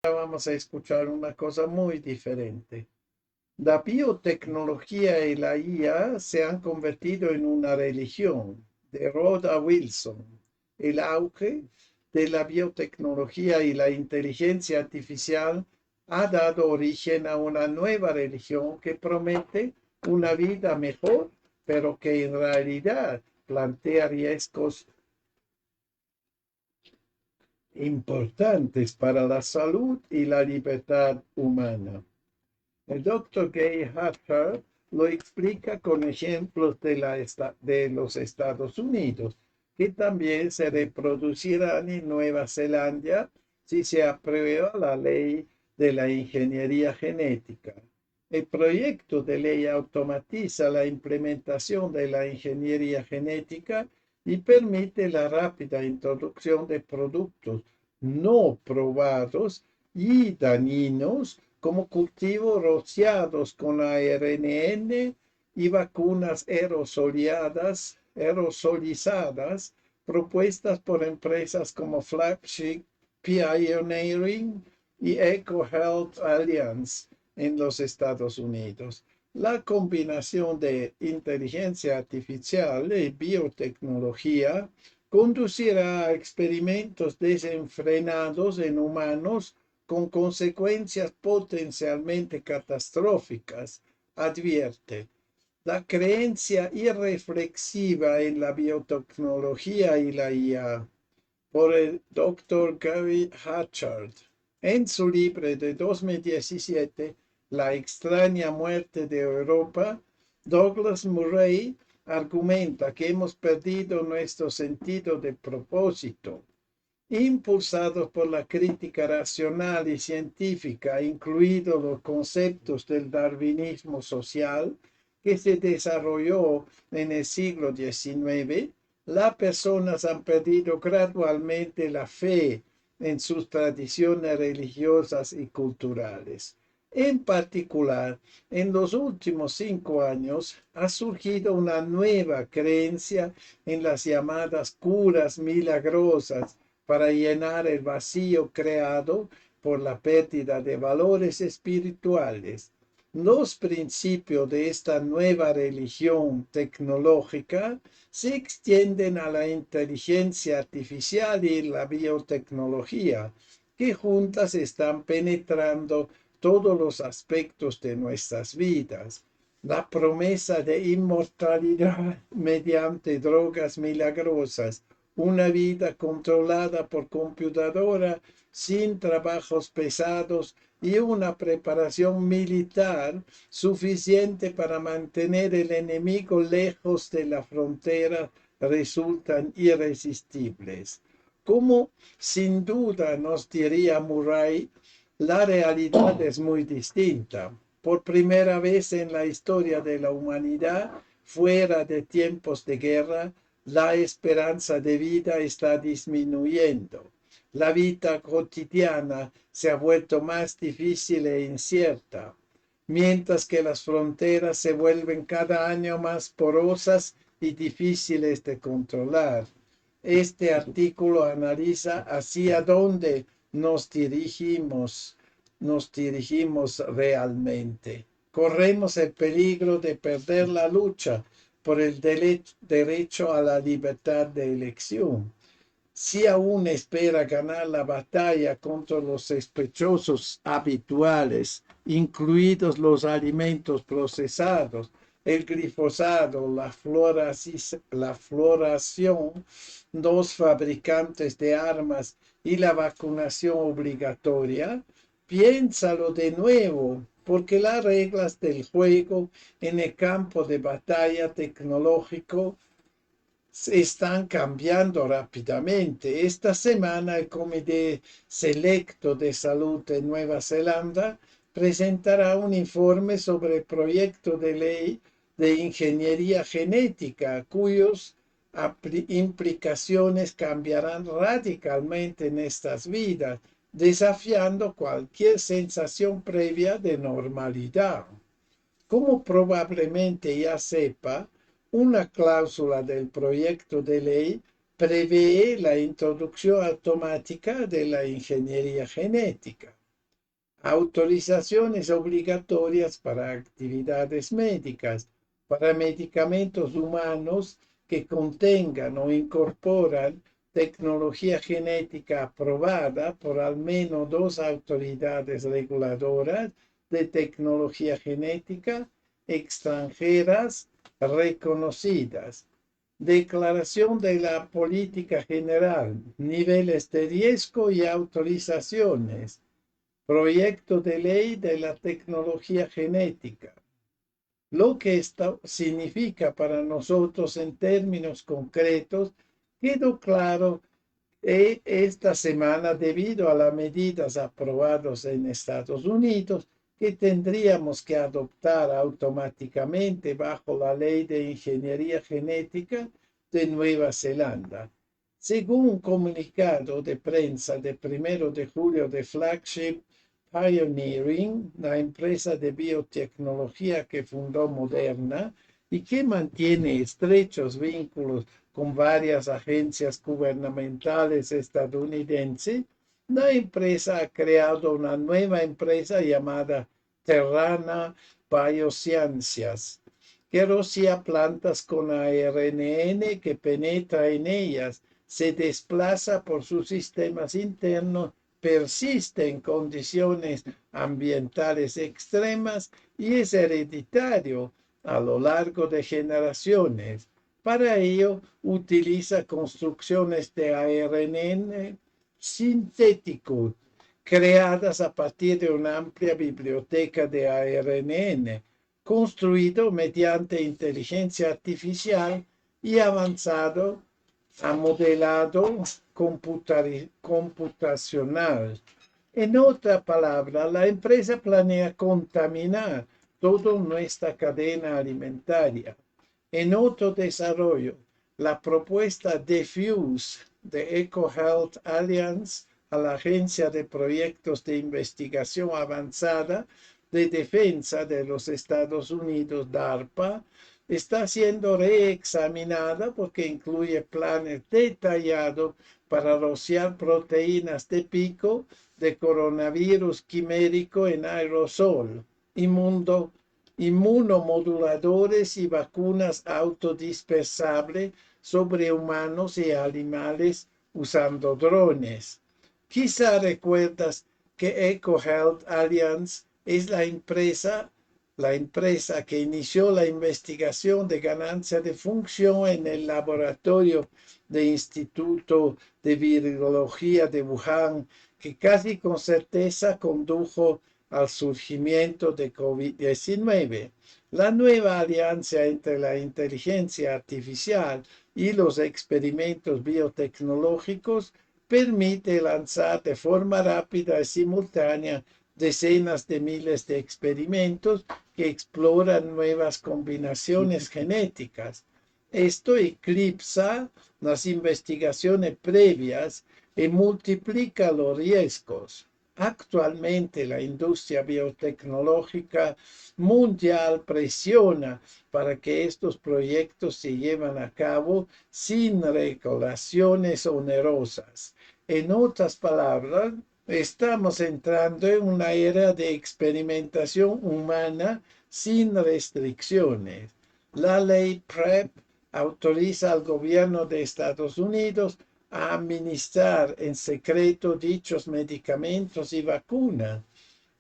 Vamos a escuchar una cosa muy diferente. La biotecnología y la IA se han convertido en una religión, de Rhoda Wilson. El auge de la biotecnología y la inteligencia artificial ha dado origen a una nueva religión que promete una vida mejor, pero que en realidad plantea riesgos importantes para la salud y la libertad humana. El doctor Gay Harper lo explica con ejemplos de los Estados Unidos, que también se reproducirán en Nueva Zelanda si se aprueba la ley de la ingeniería genética. El proyecto de ley automatiza la implementación de la ingeniería genética y permite la rápida introducción de productos no probados y dañinos como cultivos rociados con ARNN y vacunas aerosolizadas propuestas por empresas como Flagship Pioneering y EcoHealth Alliance en los Estados Unidos. La combinación de inteligencia artificial y biotecnología conducirá a experimentos desenfrenados en humanos con consecuencias potencialmente catastróficas, advierte. La creencia irreflexiva en la biotecnología y la IA por el Dr. Gary Hatchard en su libro de 2017, La extraña muerte de Europa. Douglas Murray argumenta que hemos perdido nuestro sentido de propósito, impulsados por la crítica racional y científica, incluidos los conceptos del darwinismo social que se desarrolló en el siglo XIX. Las personas han perdido gradualmente la fe en sus tradiciones religiosas y culturales. En particular, en los últimos 5 años ha surgido una nueva creencia en las llamadas curas milagrosas para llenar el vacío creado por la pérdida de valores espirituales. Los principios de esta nueva religión tecnológica se extienden a la inteligencia artificial y la biotecnología, que juntas están penetrando todos los aspectos de nuestras vidas. La promesa de inmortalidad mediante drogas milagrosas, una vida controlada por computadora, sin trabajos pesados y una preparación militar suficiente para mantener el enemigo lejos de la frontera resultan irresistibles. Como sin duda nos diría Murray, la realidad es muy distinta. Por primera vez en la historia de la humanidad, fuera de tiempos de guerra, la esperanza de vida está disminuyendo. La vida cotidiana se ha vuelto más difícil e incierta, mientras que las fronteras se vuelven cada año más porosas y difíciles de controlar. Este artículo analiza hacia dónde nos dirigimos realmente. Corremos el peligro de perder la lucha por el derecho a la libertad de elección. Si aún espera ganar la batalla contra los sospechosos habituales, incluidos los alimentos procesados, el glifosado, la floración, los fabricantes de armas y la vacunación obligatoria, piénsalo de nuevo, porque las reglas del juego en el campo de batalla tecnológico se están cambiando rápidamente. Esta semana el Comité Selecto de Salud de Nueva Zelanda presentará un informe sobre el proyecto de ley de ingeniería genética, cuyas implicaciones cambiarán radicalmente nuestras vidas, desafiando cualquier sensación previa de normalidad. Como probablemente ya sepa, una cláusula del proyecto de ley prevé la introducción automática de la ingeniería genética, autorizaciones obligatorias para actividades médicas, para medicamentos humanos que contengan o incorporan tecnología genética aprobada por al menos 2 autoridades reguladoras de tecnología genética extranjeras reconocidas. Declaración de la política general, niveles de riesgo y autorizaciones. Proyecto de ley de la tecnología genética. Lo que esto significa para nosotros en términos concretos quedó claro esta semana debido a las medidas aprobadas en Estados Unidos que tendríamos que adoptar automáticamente bajo la Ley de Ingeniería Genética de Nueva Zelanda. Según un comunicado de prensa de 1 de julio de Flagship Pioneering, la empresa de biotecnología que fundó Moderna y que mantiene estrechos vínculos con varias agencias gubernamentales estadounidenses, la empresa ha creado una nueva empresa llamada Terrana Biosciences, que rocía plantas con ARNN que penetra en ellas, se desplaza por sus sistemas internos, persiste en condiciones ambientales extremas y es hereditario a lo largo de generaciones. Para ello, utiliza construcciones de ARNN sintético, creadas a partir de una amplia biblioteca de ARNN, construido mediante inteligencia artificial y avanzado a modelado computacional. En otra palabra, la empresa planea contaminar toda nuestra cadena alimentaria. En otro desarrollo, la propuesta Diffuse de EcoHealth Alliance a la Agencia de Proyectos de Investigación Avanzada de Defensa de los Estados Unidos, DARPA, está siendo reexaminada porque incluye planes detallados para rociar proteínas de pico de coronavirus quimérico en aerosol. inmunomoduladores y vacunas autodispersables sobre humanos y animales usando drones. Quizá recuerdas que EcoHealth Alliance es la empresa que inició la investigación de ganancia de función en el laboratorio del Instituto de Virología de Wuhan, que casi con certeza condujo al surgimiento de COVID-19. La nueva alianza entre la inteligencia artificial y los experimentos biotecnológicos permite lanzar de forma rápida y simultánea decenas de miles de experimentos que exploran nuevas combinaciones genéticas. Esto eclipsa las investigaciones previas y multiplica los riesgos. Actualmente la industria biotecnológica mundial presiona para que estos proyectos se lleven a cabo sin regulaciones onerosas. En otras palabras, estamos entrando en una era de experimentación humana sin restricciones. La ley PrEP autoriza al gobierno de Estados Unidos a administrar en secreto dichos medicamentos y vacunas,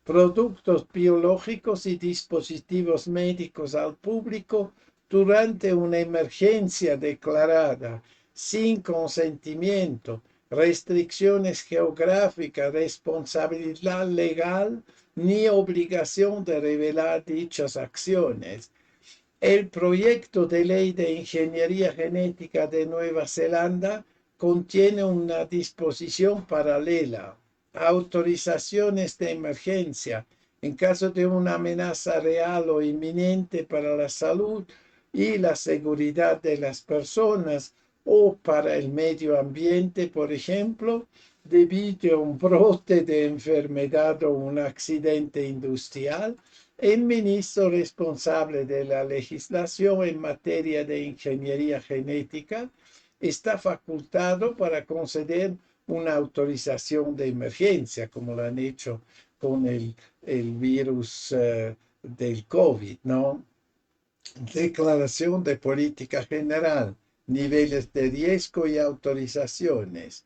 productos biológicos y dispositivos médicos al público durante una emergencia declarada, sin consentimiento, restricciones geográficas, responsabilidad legal, ni obligación de revelar dichas acciones. El proyecto de ley de ingeniería genética de Nueva Zelanda contiene una disposición paralela, autorizaciones de emergencia en caso de una amenaza real o inminente para la salud y la seguridad de las personas o para el medio ambiente, por ejemplo, debido a un brote de enfermedad o un accidente industrial. El ministro responsable de la legislación en materia de ingeniería genética está facultado para conceder una autorización de emergencia, como lo han hecho con el virus del COVID, ¿no? Declaración de política general, niveles de riesgo y autorizaciones.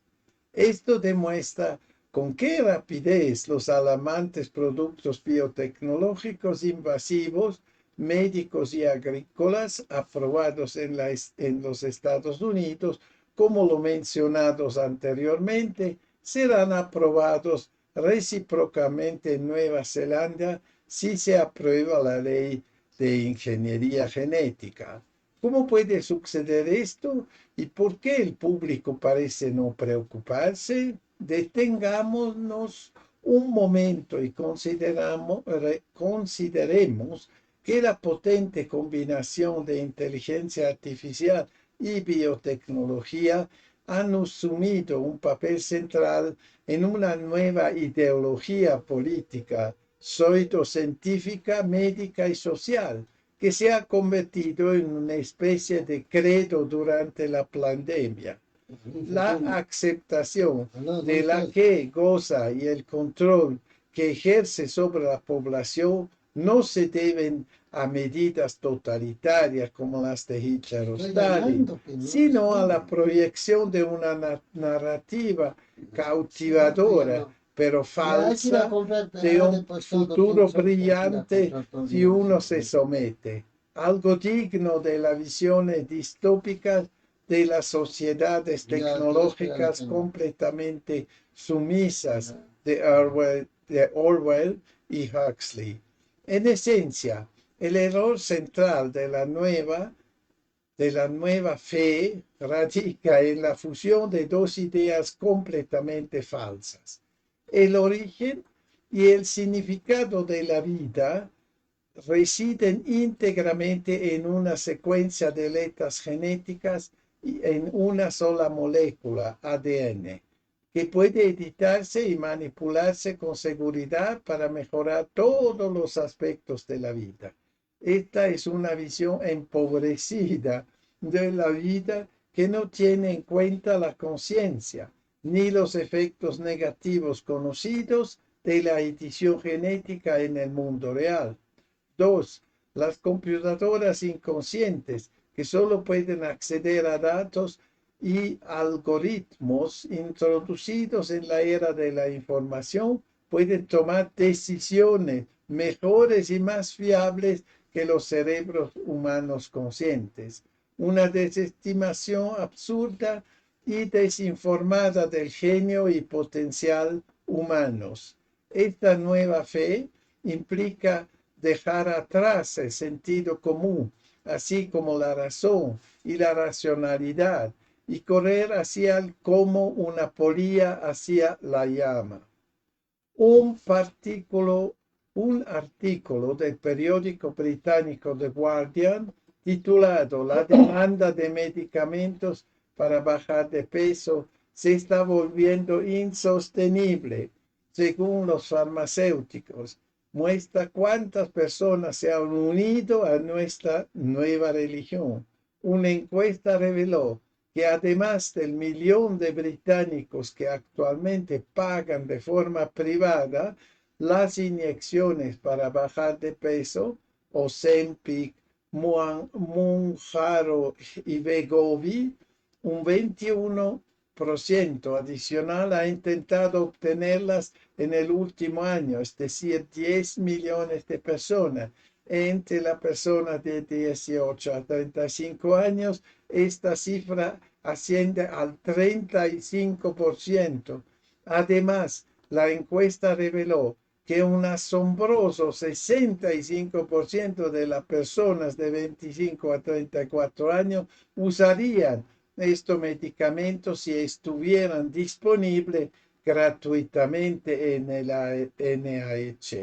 Esto demuestra con qué rapidez los alarmantes productos biotecnológicos invasivos, médicos y agrícolas aprobados en los Estados Unidos, como lo mencionados anteriormente, serán aprobados recíprocamente en Nueva Zelanda si se aprueba la ley de ingeniería genética. ¿Cómo puede suceder esto? ¿Y por qué el público parece no preocuparse? Detengámonos un momento y consideremos que la potente combinación de inteligencia artificial y biotecnología han asumido un papel central en una nueva ideología política, pseudocientífica, médica y social, que se ha convertido en una especie de credo durante la pandemia. La aceptación de la que goza y el control que ejerce sobre la población no se deben a medidas totalitarias como las de Hitler o Stalin, sino a la proyección de una narrativa cautivadora pero falsa de un futuro brillante si uno se somete, algo digno de las visiones distópicas de las sociedades tecnológicas completamente sumisas de Orwell y Huxley. En esencia, el error central de la nueva fe radica en la fusión de dos ideas completamente falsas. El origen y el significado de la vida residen íntegramente en una secuencia de letras genéticas y en una sola molécula, ADN, que puede editarse y manipularse con seguridad para mejorar todos los aspectos de la vida. Esta es una visión empobrecida de la vida que no tiene en cuenta la conciencia, ni los efectos negativos conocidos, de la edición genética en el mundo real. 2. Las computadoras inconscientes que solo pueden acceder a datos y algoritmos introducidos en la era de la información pueden tomar decisiones mejores y más fiables que los cerebros humanos conscientes. Una desestimación absurda y desinformada del genio y potencial humanos. Esta nueva fe implica dejar atrás el sentido común, así como la razón y la racionalidad, y correr hacia el como una polilla hacia la llama. Un artículo del periódico británico The Guardian titulado La demanda de medicamentos para bajar de peso se está volviendo insostenible, según los farmacéuticos. Muestra cuántas personas se han unido a nuestra nueva religión. Una encuesta reveló que además del 1.000.000 de británicos que actualmente pagan de forma privada las inyecciones para bajar de peso, Ozempic, Mounjaro y Wegovy, un 21% adicional ha intentado obtenerlas en el último año, es decir, 10 millones de personas. Entre las personas de 18 a 35 años, esta cifra asciende al 35%. Además, la encuesta reveló que un asombroso 65% de las personas de 25 a 34 años usarían estos medicamentos si estuvieran disponibles gratuitamente en el NHS.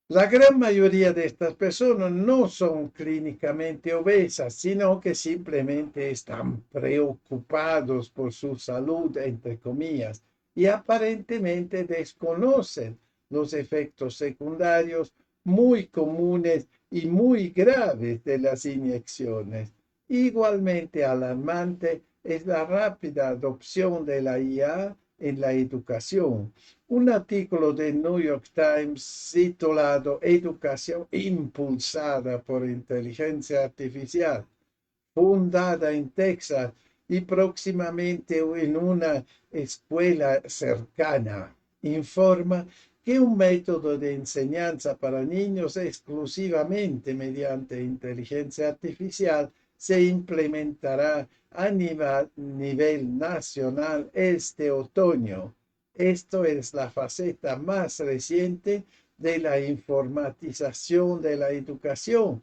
La gran mayoría de estas personas no son clínicamente obesas, sino que simplemente están preocupados por su salud, entre comillas, y aparentemente desconocen los efectos secundarios muy comunes y muy graves de las inyecciones. Igualmente alarmante es la rápida adopción de la IA en la educación. Un artículo de New York Times titulado Educación impulsada por inteligencia artificial, fundada en Texas y próximamente en una escuela cercana, informa que un método de enseñanza para niños exclusivamente mediante inteligencia artificial se implementará a nivel nacional este otoño. Esto es la faceta más reciente de la informatización de la educación,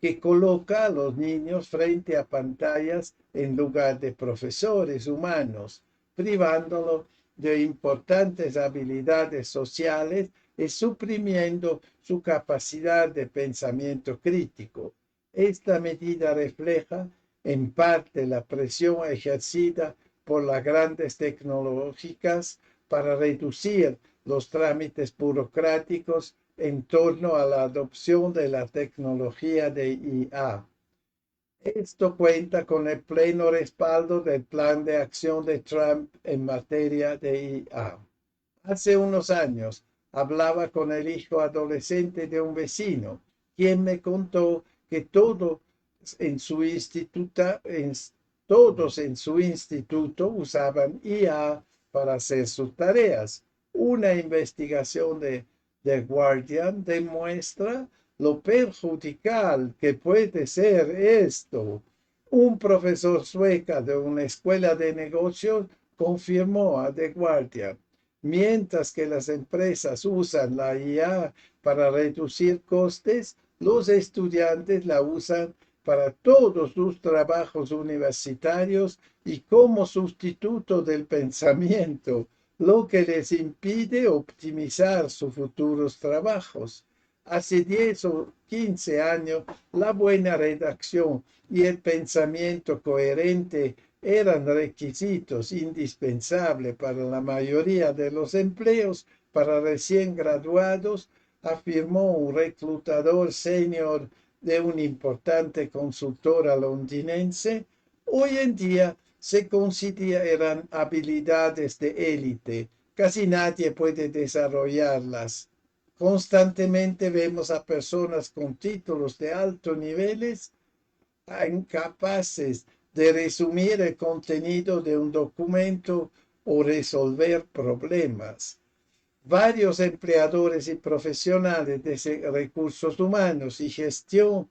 que coloca a los niños frente a pantallas en lugar de profesores humanos, privándolos de importantes habilidades sociales y suprimiendo su capacidad de pensamiento crítico. Esta medida refleja en parte la presión ejercida por las grandes tecnológicas para reducir los trámites burocráticos en torno a la adopción de la tecnología de IA. Esto cuenta con el pleno respaldo del plan de acción de Trump en materia de IA. Hace unos años hablaba con el hijo adolescente de un vecino, quien me contó que todos en su instituto usaban IA para hacer sus tareas. Una investigación de The Guardian demuestra lo perjudicial que puede ser esto. Un profesor sueca de una escuela de negocios confirmó a The Guardian: mientras que las empresas usan la IA para reducir costes, los estudiantes la usan para todos sus trabajos universitarios y como sustituto del pensamiento, lo que les impide optimizar sus futuros trabajos. Hace 10 o 15 años, la buena redacción y el pensamiento coherente eran requisitos indispensables para la mayoría de los empleos para recién graduados, afirmó un reclutador senior de una importante consultora londinense. Hoy en día se consideran habilidades de élite casi nadie puede desarrollarlas. Constantemente vemos a personas con títulos de alto niveles incapaces de resumir el contenido de un documento o resolver problemas. Varios empleadores y profesionales de recursos humanos y gestión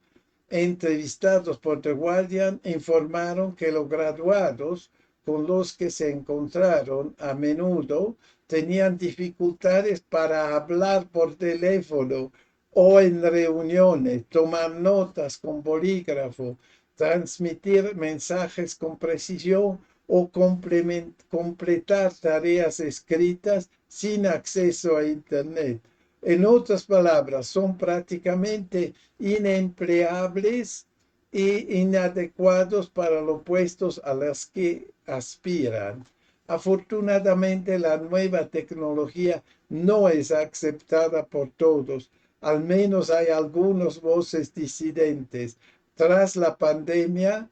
entrevistados por The Guardian informaron que los graduados con los que se encontraron a menudo tenían dificultades para hablar por teléfono o en reuniones, tomar notas con bolígrafo, transmitir mensajes con precisión o completar tareas escritas sin acceso a Internet. En otras palabras, son prácticamente inempleables e inadecuados para los puestos a los que aspiran. Afortunadamente, la nueva tecnología no es aceptada por todos. Al menos hay algunas voces disidentes. Tras la pandemia,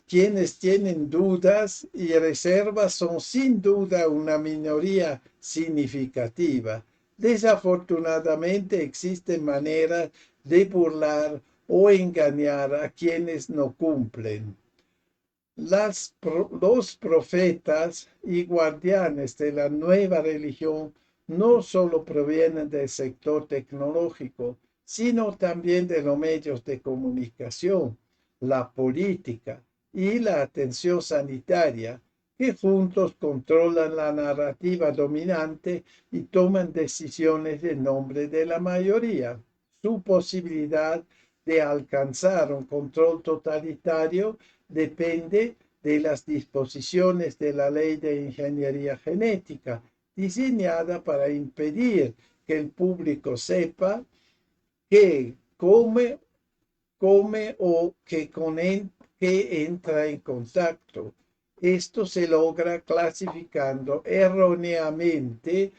quienes tienen dudas y reservas son sin duda una minoría significativa. Desafortunadamente existen maneras de burlar o engañar a quienes no cumplen. Los profetas y guardianes de la nueva religión no solo provienen del sector tecnológico, sino también de los medios de comunicación, la política y la atención sanitaria, que juntos controlan la narrativa dominante y toman decisiones en nombre de la mayoría. Su posibilidad de alcanzar un control totalitario depende de las disposiciones de la ley de ingeniería genética, diseñada para impedir que el público sepa qué come o que entra en contacto. Esto se logra clasificando erróneamente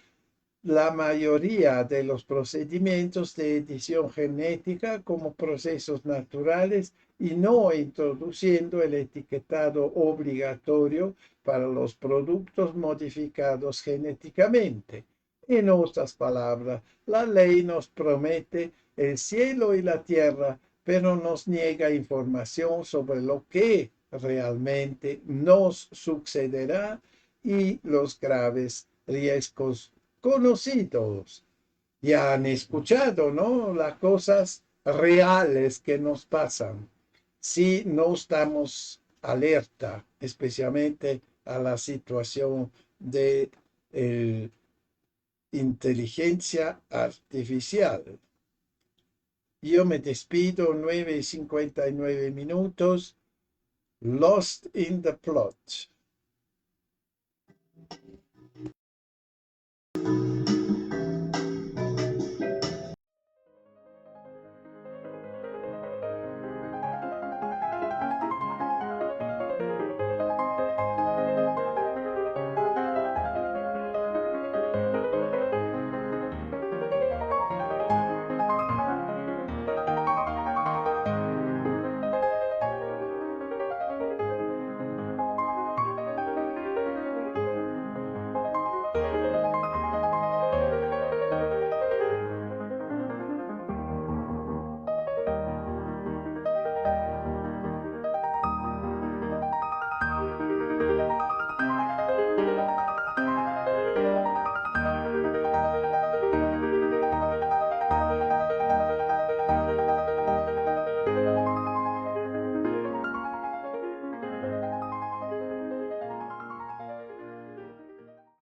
la mayoría de los procedimientos de edición genética como procesos naturales y no introduciendo el etiquetado obligatorio para los productos modificados genéticamente. En otras palabras, la ley nos promete el cielo y la tierra, pero nos niega información sobre lo que realmente nos sucederá y los graves riesgos conocidos. Ya han escuchado, ¿no? Las cosas reales que nos pasan si no estamos alerta, especialmente a la situación de inteligencia artificial. Yo me despido, 9:59 minutos. Lost in the plot.